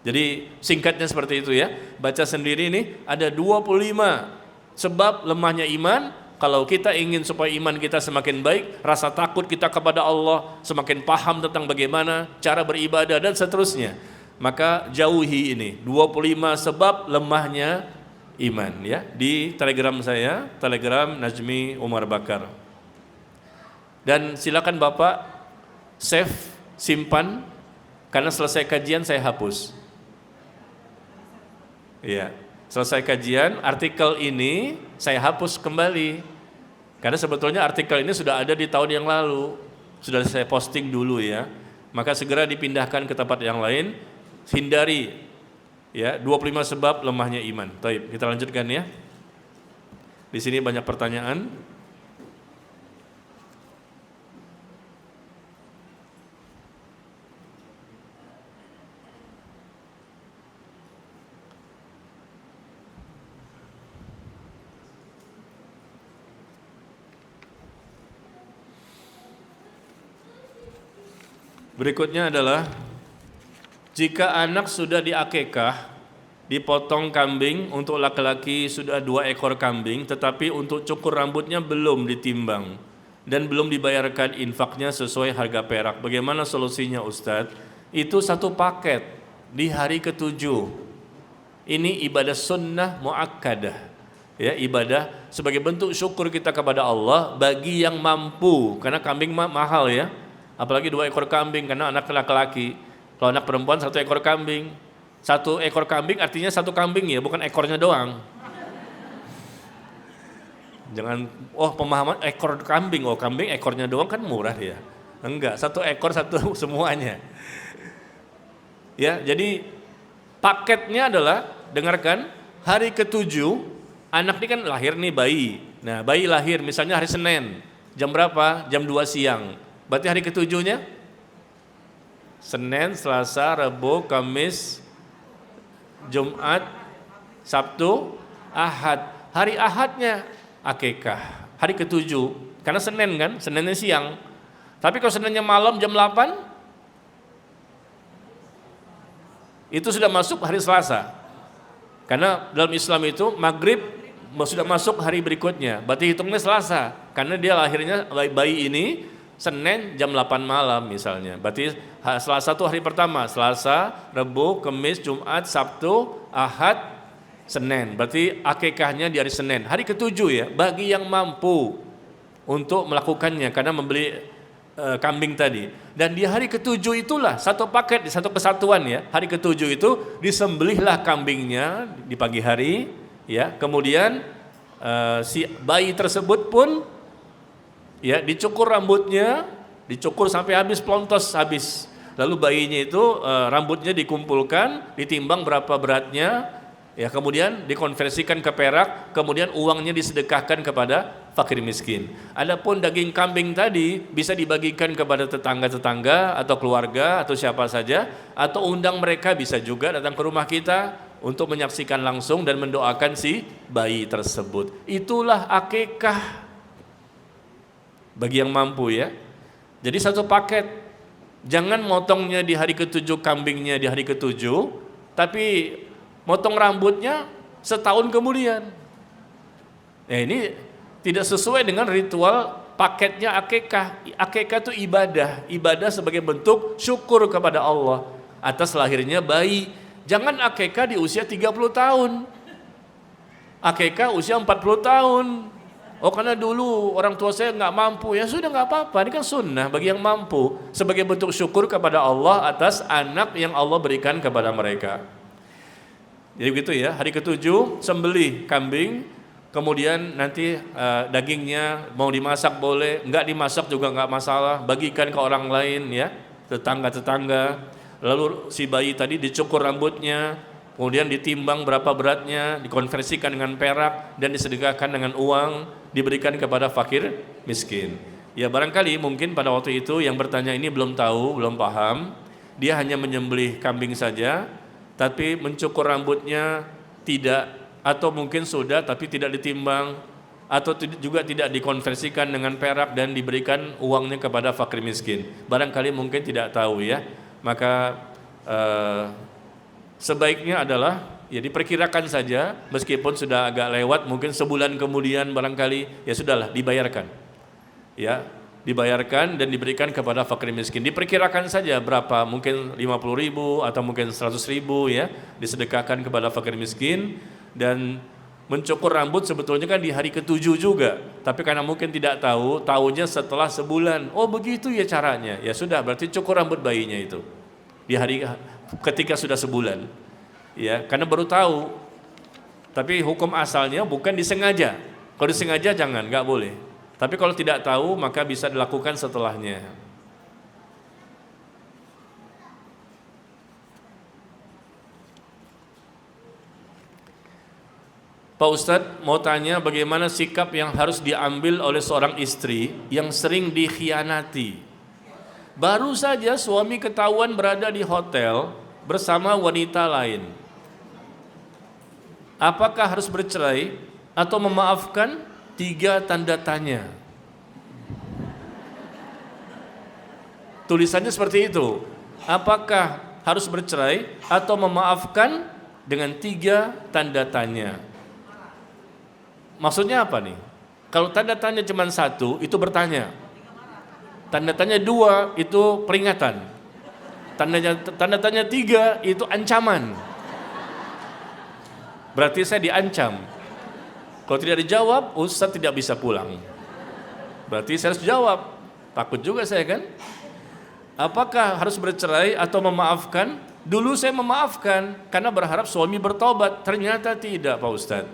Jadi singkatnya seperti itu ya. Baca sendiri nih, ada 25 sebab lemahnya iman. Kalau kita ingin supaya iman kita semakin baik, rasa takut kita kepada Allah, semakin paham tentang bagaimana cara beribadah dan seterusnya, maka jauhi ini 25 sebab lemahnya iman ya. Di telegram saya, telegram Najmi Umar Bakar. Dan silakan Bapak save, simpan, karena selesai kajian saya hapus. Iya. Selesai kajian, artikel ini saya hapus kembali. Karena sebetulnya artikel ini sudah ada di tahun yang lalu. Sudah saya posting dulu ya. Maka segera dipindahkan ke tempat yang lain. Hindari ya 25 sebab lemahnya iman. Baik, kita lanjutkan ya. Di sini banyak pertanyaan. Berikutnya adalah jika anak sudah diakekah, dipotong kambing, untuk laki-laki sudah 2 ekor kambing, tetapi untuk cukur rambutnya belum ditimbang dan belum dibayarkan infaknya sesuai harga perak. Bagaimana solusinya Ustadz? Itu satu paket di hari ke-7. Ini ibadah sunnah muakkadah. Ya, ibadah sebagai bentuk syukur kita kepada Allah bagi yang mampu, karena kambing mahal ya. Apalagi 2 ekor kambing karena anak laki-laki. Kalau anak perempuan 1 ekor kambing. 1 ekor kambing artinya 1 kambing ya, bukan ekornya doang. Jangan, pemahaman ekor kambing, kambing ekornya doang kan murah ya. Enggak, 1 ekor 1 semuanya. Ya, jadi paketnya adalah, dengarkan, hari ke-7 anak ini kan lahir nih bayi. Nah, bayi lahir misalnya hari Senin. Jam berapa? Jam 2 siang. Berarti hari ke-7-nya Senin, Selasa, Rabu, Kamis, Jumat, Sabtu, Ahad. Hari Ahadnya akikah. Hari ke-7. Karena Senin kan, Seninnya siang. Tapi kalau Seninnya malam jam 8, itu sudah masuk hari Selasa. Karena dalam Islam itu maghrib sudah masuk hari berikutnya. Berarti hitungnya Selasa. Karena dia lahirnya bayi ini Senin jam 8 malam misalnya. Berarti Selasa itu hari pertama. Selasa, Rabu, Kamis, Jumat, Sabtu, Ahad, Senin. Berarti akikahnya di hari Senin. Hari ke-7 ya, bagi yang mampu untuk melakukannya karena membeli kambing tadi. Dan di hari ke-7 itulah satu paket, satu kesatuan ya. Hari ke-7 itu disembelihlah kambingnya di pagi hari ya. Kemudian si bayi tersebut pun ya dicukur rambutnya, dicukur sampai habis, plontos habis. Lalu bayinya itu rambutnya dikumpulkan, ditimbang berapa beratnya, Ya, kemudian dikonversikan ke perak, kemudian uangnya disedekahkan kepada fakir miskin. Adapun daging kambing tadi bisa dibagikan kepada tetangga-tetangga atau keluarga atau siapa saja, atau undang mereka bisa juga datang ke rumah kita untuk menyaksikan langsung dan mendoakan si bayi tersebut. Itulah akikah bagi yang mampu ya. Jadi satu paket, jangan motongnya di hari ke-7, kambingnya di hari ke-7, tapi motong rambutnya setahun kemudian. Nah, ini tidak sesuai dengan ritual paketnya akikah. Akikah itu ibadah sebagai bentuk syukur kepada Allah atas lahirnya bayi. Jangan akikah di usia 30 tahun. Akikah usia 40 tahun. Oh, karena dulu orang tua saya nggak mampu. Ya sudah, nggak apa-apa, ini kan sunnah bagi yang mampu, sebagai bentuk syukur kepada Allah atas anak yang Allah berikan kepada mereka. Jadi begitu ya, hari ke-7 sembelih kambing, kemudian nanti dagingnya mau dimasak boleh, enggak dimasak juga enggak masalah, bagikan ke orang lain ya, tetangga-tetangga. Lalu si bayi tadi dicukur rambutnya, kemudian ditimbang berapa beratnya, dikonversikan dengan perak dan disedekahkan dengan uang, diberikan kepada fakir miskin. Ya barangkali mungkin pada waktu itu yang bertanya ini belum tahu, belum paham, dia hanya menyembelih kambing saja, tapi mencukur rambutnya tidak, atau mungkin sudah tapi tidak ditimbang, atau juga tidak dikonversikan dengan perak dan diberikan uangnya kepada fakir miskin. Barangkali mungkin tidak tahu ya, maka sebaiknya adalah ya diperkirakan saja, meskipun sudah agak lewat, mungkin sebulan kemudian barangkali, ya sudahlah dibayarkan ya, dibayarkan dan diberikan kepada fakir miskin. Diperkirakan saja berapa, mungkin 50.000 atau mungkin 100.000 ya, disedekahkan kepada fakir miskin. Dan mencukur rambut sebetulnya kan di hari ke-7 juga, tapi karena mungkin tidak tahu, tahunya setelah sebulan. Oh begitu ya caranya, ya sudah, berarti cukur rambut bayinya itu di hari ketika sudah sebulan ya, karena baru tahu. Tapi hukum asalnya bukan disengaja. Kalau disengaja jangan, nggak boleh. Tapi kalau tidak tahu maka bisa dilakukan setelahnya. Pak Ustadz mau tanya bagaimana sikap yang harus diambil oleh seorang istri yang sering dikhianati. Baru saja suami ketahuan berada di hotel bersama wanita lain. Apakah harus bercerai atau memaafkan? 3 tanda tanya. Tulisannya seperti itu. Apakah harus bercerai atau memaafkan? Dengan 3 tanda tanya. Maksudnya apa nih? Kalau tanda tanya cuma 1 itu bertanya. Tanda tanya 2 itu peringatan. Tanda tanya 3 itu ancaman. Berarti saya diancam. Kalau tidak dijawab, Ustaz tidak bisa pulang. Berarti saya harus jawab. Takut juga saya kan. Apakah harus bercerai atau memaafkan? Dulu saya memaafkan karena berharap suami bertobat. Ternyata tidak, Pak Ustaz.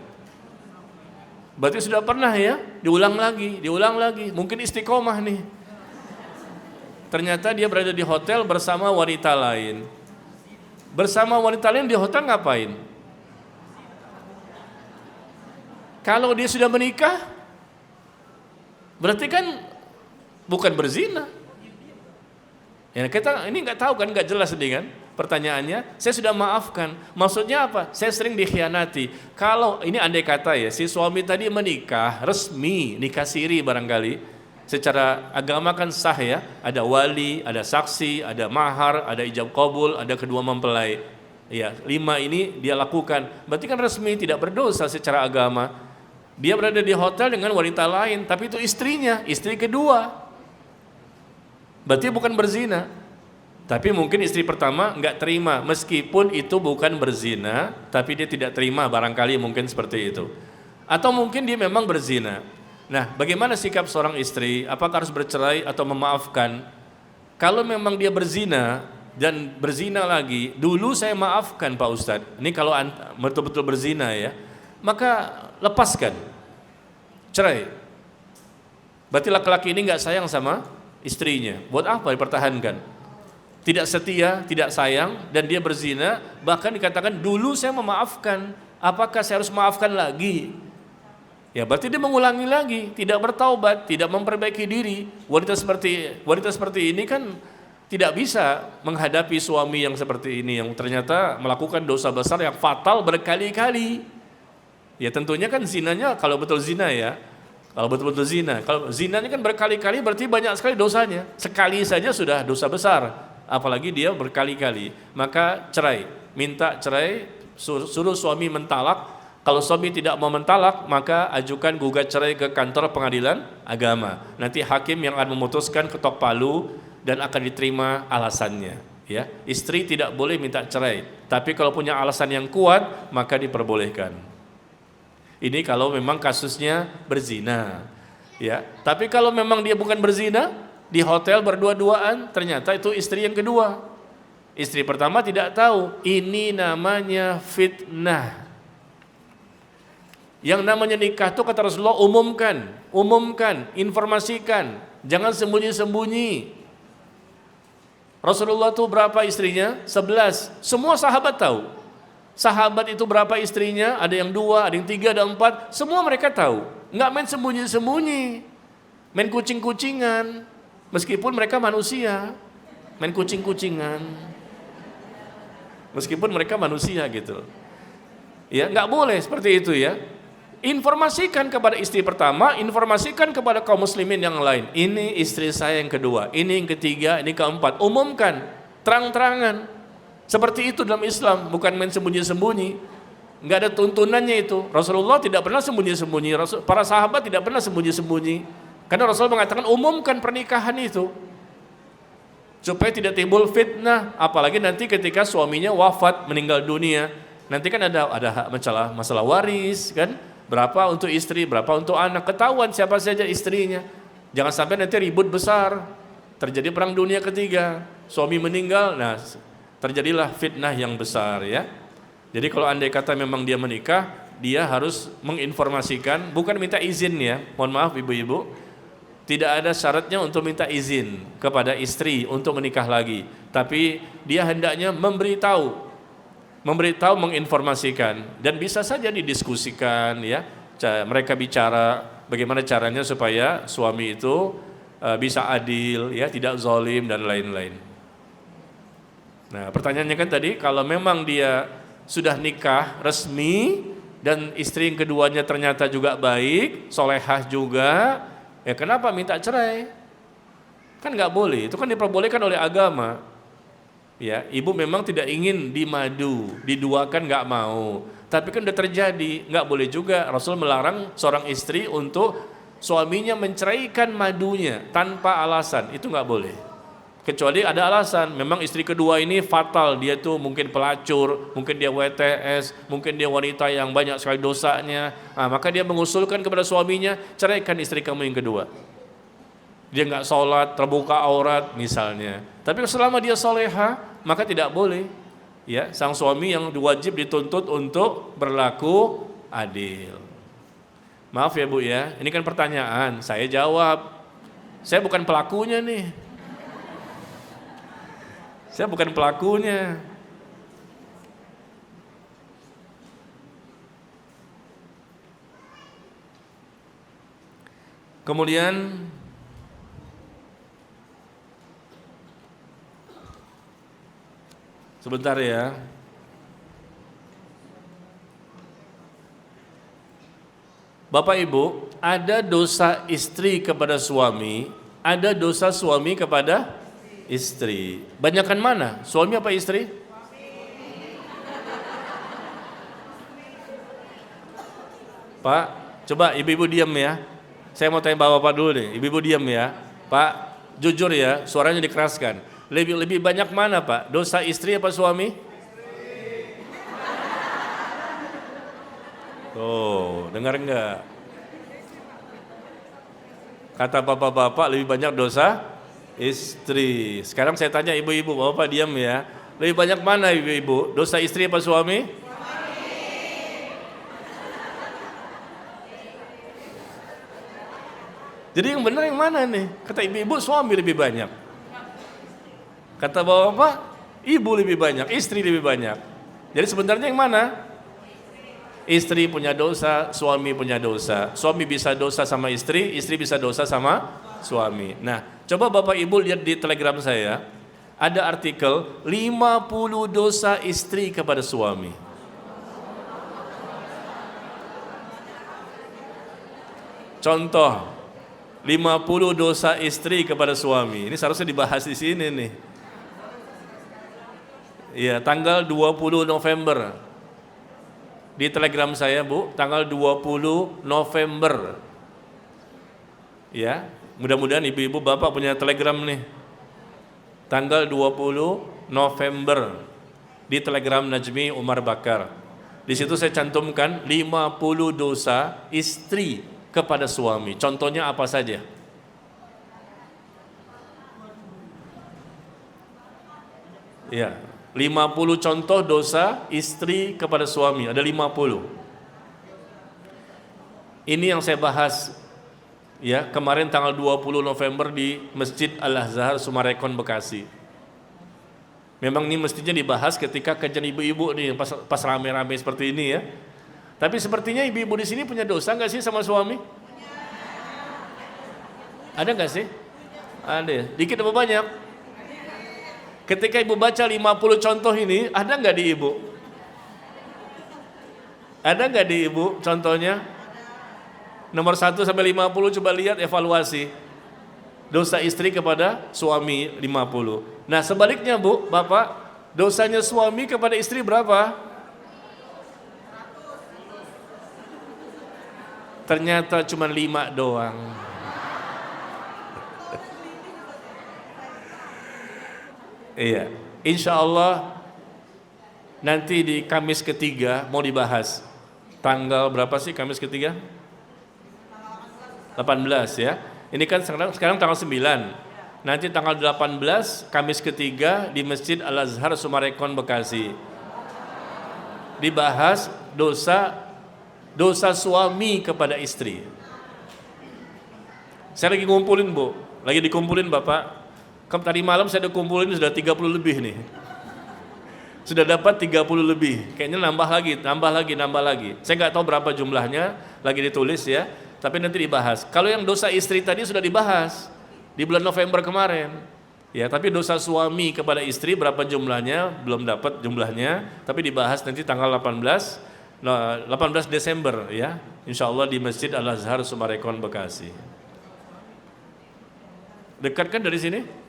Berarti sudah pernah ya, diulang lagi. Mungkin istiqomah nih. Ternyata dia berada di hotel bersama wanita lain. Bersama wanita lain di hotel ngapain? Kalau dia sudah menikah, berarti kan bukan berzina. Ya, kita ini nggak tahu kan, nggak jelas ini kan pertanyaannya. Saya sudah maafkan, maksudnya apa? Saya sering dikhianati. Kalau ini andai kata ya, si suami tadi menikah resmi, nikah siri barangkali, secara agama kan sah ya, ada wali, ada saksi, ada mahar, ada ijab qabul, ada kedua mempelai. Ya, 5 ini dia lakukan, berarti kan resmi, tidak berdosa secara agama. Dia berada di hotel dengan wanita lain, tapi itu istrinya, istri kedua. Berarti bukan berzina. Tapi mungkin istri pertama enggak terima, meskipun itu bukan berzina, tapi dia tidak terima, barangkali mungkin seperti itu. Atau mungkin dia memang berzina. Nah, bagaimana sikap seorang istri? Apakah harus bercerai atau memaafkan? Kalau memang dia berzina dan berzina lagi, dulu saya maafkan Pak Ustadz. Ini kalau betul-betul berzina ya, maka lepaskan, cerai. Berarti laki-laki ini nggak sayang sama istrinya. Buat apa dipertahankan? Tidak setia, tidak sayang, dan dia berzina. Bahkan dikatakan dulu saya memaafkan. Apakah saya harus maafkan lagi? Ya berarti dia mengulangi lagi, tidak bertaubat, tidak memperbaiki diri. Wanita seperti ini kan tidak bisa menghadapi suami yang seperti ini, yang ternyata melakukan dosa besar yang fatal berkali-kali. Ya tentunya kan zinanya, kalau betul zina ya, kalau betul-betul zina. Kalau zinanya kan berkali-kali berarti banyak sekali dosanya. Sekali saja sudah dosa besar, apalagi dia berkali-kali. Maka cerai, minta cerai, suruh suami mentalak. Kalau suami tidak mau mentalak, maka ajukan gugat cerai ke kantor pengadilan agama. Nanti hakim yang akan memutuskan, ketok palu, dan akan diterima alasannya. Ya, istri tidak boleh minta cerai, tapi kalau punya alasan yang kuat, maka diperbolehkan. Ini kalau memang kasusnya berzina. Ya, tapi kalau memang dia bukan berzina, di hotel berdua-duaan, ternyata itu istri yang kedua. Istri pertama tidak tahu, ini namanya fitnah. Yang namanya nikah itu kata Rasulullah, umumkan, informasikan, jangan sembunyi-sembunyi. Rasulullah itu berapa istrinya? 11. Semua sahabat tahu. Sahabat itu berapa istrinya? Ada yang 2, ada yang 3, ada 4. Semua mereka tahu. Nggak main sembunyi-sembunyi, main kucing-kucingan. Meskipun mereka manusia, main kucing-kucingan. Meskipun mereka manusia gitu. Ya, nggak boleh seperti itu ya. Informasikan kepada istri pertama, informasikan kepada kaum muslimin yang lain. Ini istri saya yang kedua, ini yang ketiga, ini keempat. Umumkan, terang-terangan. Seperti itu dalam Islam, bukan main sembunyi-sembunyi. Nggak ada tuntunannya itu. Rasulullah tidak pernah sembunyi-sembunyi. Para sahabat tidak pernah sembunyi-sembunyi. Karena Rasulullah mengatakan umumkan pernikahan itu. Supaya tidak timbul fitnah. Apalagi nanti ketika suaminya wafat, meninggal dunia. Nanti kan ada masalah waris kan. Berapa untuk istri, berapa untuk anak, ketahuan siapa saja istrinya. Jangan sampai nanti ribut besar, terjadi perang dunia ketiga, suami meninggal, nah terjadilah fitnah yang besar ya. Jadi kalau andai kata memang dia menikah, dia harus menginformasikan, bukan minta izin ya, mohon maaf ibu-ibu, tidak ada syaratnya untuk minta izin kepada istri untuk menikah lagi, tapi dia hendaknya memberitahu, menginformasikan, dan bisa saja didiskusikan ya. Mereka bicara bagaimana caranya supaya suami itu bisa adil ya, tidak zalim dan lain-lain. Nah, pertanyaannya kan tadi, kalau memang dia sudah nikah resmi dan istri yang keduanya ternyata juga baik, solehah juga, ya kenapa minta cerai? Kan nggak boleh, itu kan diperbolehkan oleh agama. Ya, ibu memang tidak ingin dimadu, diduakan nggak mau, tapi kan udah terjadi, nggak boleh juga. Rasul melarang seorang istri untuk suaminya menceraikan madunya tanpa alasan, itu nggak boleh. Kecuali ada alasan, memang istri kedua ini fatal, dia tuh mungkin pelacur, mungkin dia WTS, mungkin dia wanita yang banyak sekali dosanya, maka dia mengusulkan kepada suaminya, ceraikan istri kamu yang kedua. Dia nggak sholat, terbuka aurat misalnya. Tapi selama dia soleha, maka tidak boleh. Ya, sang suami yang wajib dituntut untuk berlaku adil. Maaf ya Bu ya, ini kan pertanyaan, saya jawab. Saya bukan pelakunya nih. Saya bukan pelakunya. Kemudian sebentar ya. Bapak Ibu, ada dosa istri kepada suami, ada dosa suami kepada istri. Banyakan mana? Suami apa istri? Pak, coba ibu-ibu diam ya. Saya mau tanya bapak dulu deh. Ibu-ibu diam ya. Pak, jujur ya, suaranya dikeraskan. Lebih banyak mana Pak? Dosa istri apa suami? Tuh, dengar enggak? Kata bapak-bapak lebih banyak dosa istri. Sekarang saya tanya ibu-ibu, bapak diam ya. Lebih banyak mana ibu-ibu? Dosa istri apa suami? Jadi yang benar yang mana nih? Kata ibu-ibu suami lebih banyak. Kata bapak, ibu lebih banyak, istri lebih banyak. Jadi sebenarnya yang mana? Istri punya dosa, suami punya dosa. Suami bisa dosa sama istri, istri bisa dosa sama suami. Nah, coba Bapak Ibu lihat di Telegram saya, ada artikel 50 dosa istri kepada suami. Contoh, 50 dosa istri kepada suami. Ini seharusnya dibahas di sini nih. Ya, tanggal 20 November. Di Telegram saya, Bu, tanggal 20 November. Ya, mudah-mudahan ibu-ibu bapak punya Telegram nih. Tanggal 20 November di Telegram Najmi Umar Bakar. Di situ saya cantumkan 50 dosa istri kepada suami. Contohnya apa saja? Ya, 50 contoh dosa istri kepada suami, ada 50. Ini yang saya bahas ya kemarin tanggal 20 November di Masjid Al-Azhar Sumarekon Bekasi. Memang ini mestinya dibahas ketika kajian ibu-ibu nih pas rame-rame seperti ini ya. Tapi sepertinya ibu-ibu di sini punya dosa nggak sih sama suami? Ada nggak sih? Ada. Dikit apa banyak? Ketika ibu baca 50 contoh ini, ada nggak di ibu? Ada nggak di ibu contohnya? Nomor 1 sampai 50 coba lihat evaluasi. Dosa istri kepada suami 50. Nah sebaliknya Bu, Bapak, dosanya suami kepada istri berapa? Ternyata cuma 5 doang. Iya, insya Allah nanti di Kamis ketiga mau dibahas. Tanggal berapa sih Kamis ketiga? 18 ya. Ini kan sekarang tanggal 9. Nanti tanggal 18 Kamis ketiga di Masjid Al-Azhar Sumarekon Bekasi. Dibahas dosa suami kepada istri. Saya lagi ngumpulin Bu, lagi dikumpulin Bapak. Tadi malam saya udah kumpulin sudah 30 lebih nih. Sudah dapat 30 lebih. Kayaknya nambah lagi. Saya nggak tahu berapa jumlahnya, lagi ditulis ya. Tapi nanti dibahas. Kalau yang dosa istri tadi sudah dibahas di bulan November kemarin. Ya, tapi dosa suami kepada istri berapa jumlahnya? Belum dapat jumlahnya, tapi dibahas nanti tanggal 18 Desember ya. Insya Allah di Masjid Al-Azhar Sumarekon Bekasi. Dekat kan dari sini?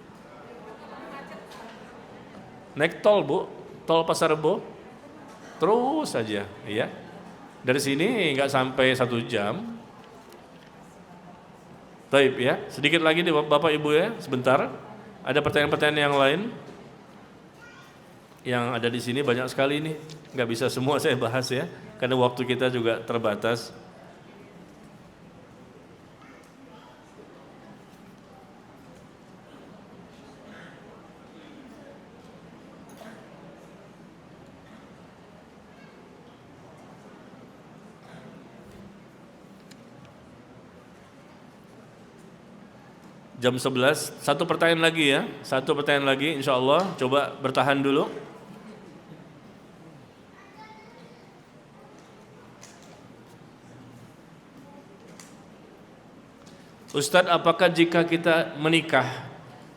Naik tol Bu, tol Pasar Rebo, terus saja, ya. Dari sini nggak sampai 1 jam. Taib ya, sedikit lagi nih Bapak Ibu ya, sebentar. Ada pertanyaan-pertanyaan yang lain yang ada di sini banyak sekali nih, nggak bisa semua saya bahas ya, karena waktu kita juga terbatas. Jam 11, satu pertanyaan lagi ya, insya Allah, coba bertahan dulu. Ustadz, apakah jika kita menikah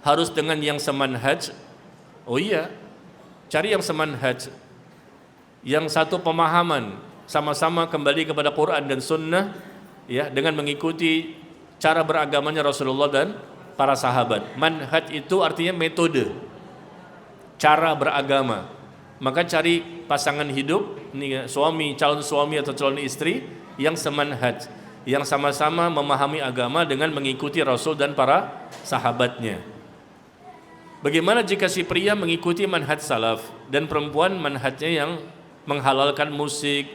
harus dengan yang semanhaj? Oh iya, cari yang semanhaj, yang satu pemahaman, sama-sama kembali kepada Quran dan Sunnah, ya, dengan mengikuti cara beragamanya Rasulullah dan para sahabat. Manhaj itu artinya metode, cara beragama. Maka cari pasangan hidup, calon suami atau calon istri yang semanhaj, yang sama-sama memahami agama dengan mengikuti Rasul dan para sahabatnya. Bagaimana jika si pria mengikuti manhaj salaf dan perempuan manhajnya yang menghalalkan musik,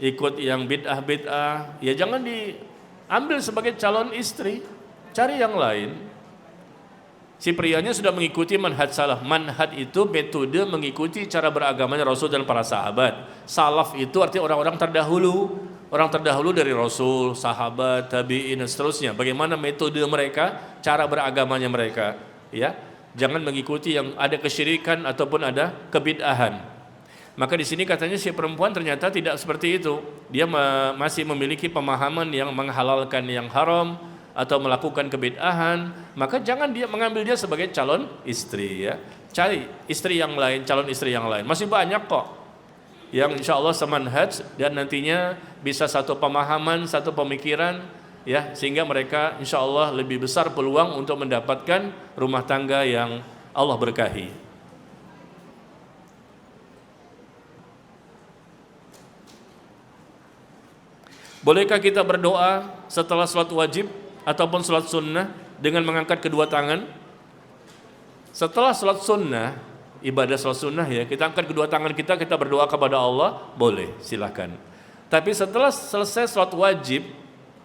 ikut yang bid'ah, ya jangan diambil sebagai calon istri, cari yang lain. Si prianya sudah mengikuti manhaj salaf. Manhaj itu metode mengikuti cara beragamanya Rasul dan para sahabat. Salaf itu artinya orang-orang terdahulu dari Rasul, sahabat, tabi'in dan seterusnya. Bagaimana metode mereka, cara beragamanya mereka, ya. Jangan mengikuti yang ada kesyirikan ataupun ada kebid'ahan. Maka di sini katanya si perempuan ternyata tidak seperti itu. Dia masih memiliki pemahaman yang menghalalkan yang haram atau melakukan kebid'ahan, maka jangan dia mengambil dia sebagai calon istri ya. Cari istri yang lain, calon istri yang lain. Masih banyak kok yang insya Allah semanhaj dan nantinya bisa satu pemahaman, satu pemikiran ya, sehingga mereka insya Allah lebih besar peluang untuk mendapatkan rumah tangga yang Allah berkahi. Bolehkah kita berdoa setelah sholat wajib ataupun sholat sunnah dengan mengangkat kedua tangan? Setelah sholat sunnah, ibadah sholat sunnah ya, kita angkat kedua tangan kita berdoa kepada Allah, boleh, silahkan. Tapi setelah selesai sholat wajib,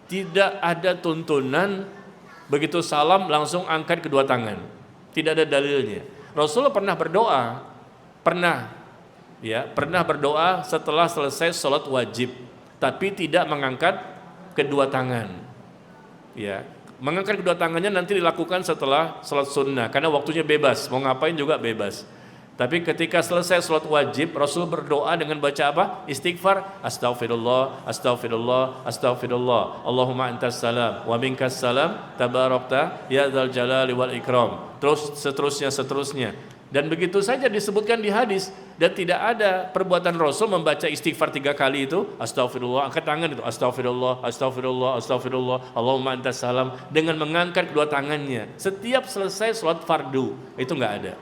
tidak ada tuntunan begitu salam langsung angkat kedua tangan. Tidak ada dalilnya. Rasulullah pernah berdoa, pernah berdoa setelah selesai sholat wajib, tapi tidak mengangkat kedua tangan. Ya, mengangkat kedua tangannya nanti dilakukan setelah sholat sunnah, karena waktunya bebas, mau ngapain juga bebas. Tapi ketika selesai sholat wajib, Rasul berdoa dengan baca apa? Istighfar, astaghfirullah, astaghfirullah, astaghfirullah. Allahumma antas salam, wa minkas salam, tabarakta, ya dzal jalali wal ikram. Terus seterusnya. Dan begitu saja disebutkan di hadis, dan tidak ada perbuatan Rasul membaca istighfar 3 kali itu, astaghfirullah, angkat tangan itu, astaghfirullah, astaghfirullah, astaghfirullah, Allahumma antas salam, dengan mengangkat kedua tangannya setiap selesai sholat fardu. Itu enggak ada.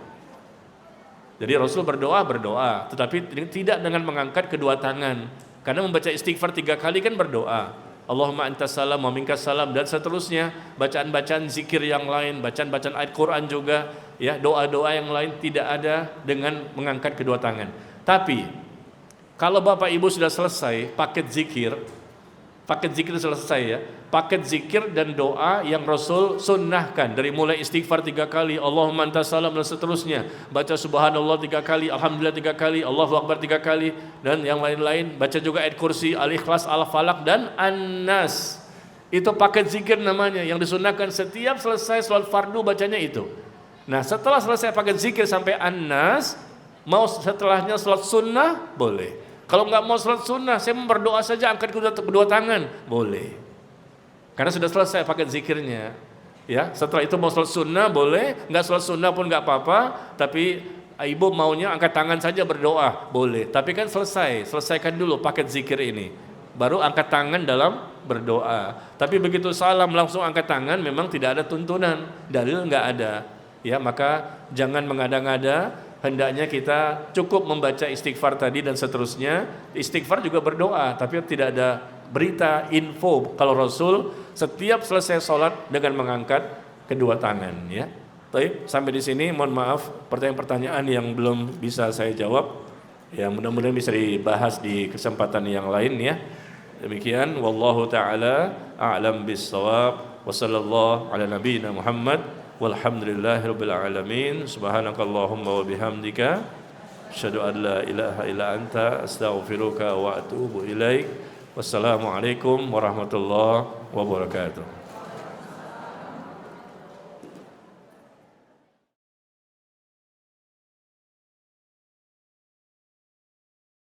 Jadi Rasul berdoa, tetapi tidak dengan mengangkat kedua tangan. Karena membaca istighfar 3 kali kan berdoa. Allahumma antas salam wa minkas salam, dan seterusnya. Bacaan-bacaan zikir yang lain, bacaan-bacaan ayat Quran juga, ya, doa-doa yang lain tidak ada dengan mengangkat kedua tangan. Tapi kalau Bapak Ibu sudah selesai paket zikir selesai ya, paket zikir dan doa yang Rasul sunnahkan, dari mulai istighfar 3 kali, Allahumma antas salam, dan seterusnya, baca subhanallah 3 kali, alhamdulillah 3 kali, Allahu akbar 3 kali, dan yang lain-lain, baca juga ayat kursi, al-ikhlas, al-falaq, dan an-nas. Itu paket zikir namanya, yang disunnahkan setiap selesai sholat fardu bacanya itu. Nah, setelah selesai paket zikir sampai an-nas, mau setelahnya sholat sunnah, boleh. Kalau nggak mau sholat sunnah, saya mau berdoa saja, angkat kedua tangan, boleh. Karena sudah selesai paket zikirnya. Ya, setelah itu mau sholat sunnah boleh, nggak sholat sunnah pun nggak apa-apa. Tapi ibu maunya angkat tangan saja berdoa, boleh. Tapi kan selesaikan dulu paket zikir ini, baru angkat tangan dalam berdoa. Tapi begitu salam langsung angkat tangan, memang tidak ada tuntunan, dalil nggak ada. Ya, maka jangan mengada-ngada. Hendaknya kita cukup membaca istighfar tadi dan seterusnya. Istighfar juga berdoa, tapi tidak ada berita, info kalau Rasul setiap selesai sholat dengan mengangkat kedua tangan. Ya, baik, sampai di sini. Mohon maaf pertanyaan-pertanyaan yang belum bisa saya jawab. Ya, mudah-mudahan bisa dibahas di kesempatan yang lain ya. Demikian, wallahu taala a'lam bis-shawab. Wassallallahu ala nabiyyina Muhammad. Walhamdulillahirabbil alamin. Subhanakallahumma wa bihamdika asyhadu an la ilaha illa anta astaghfiruka wa atubu ilaik. Wassalamualaikum warahmatullahi wabarakatuh.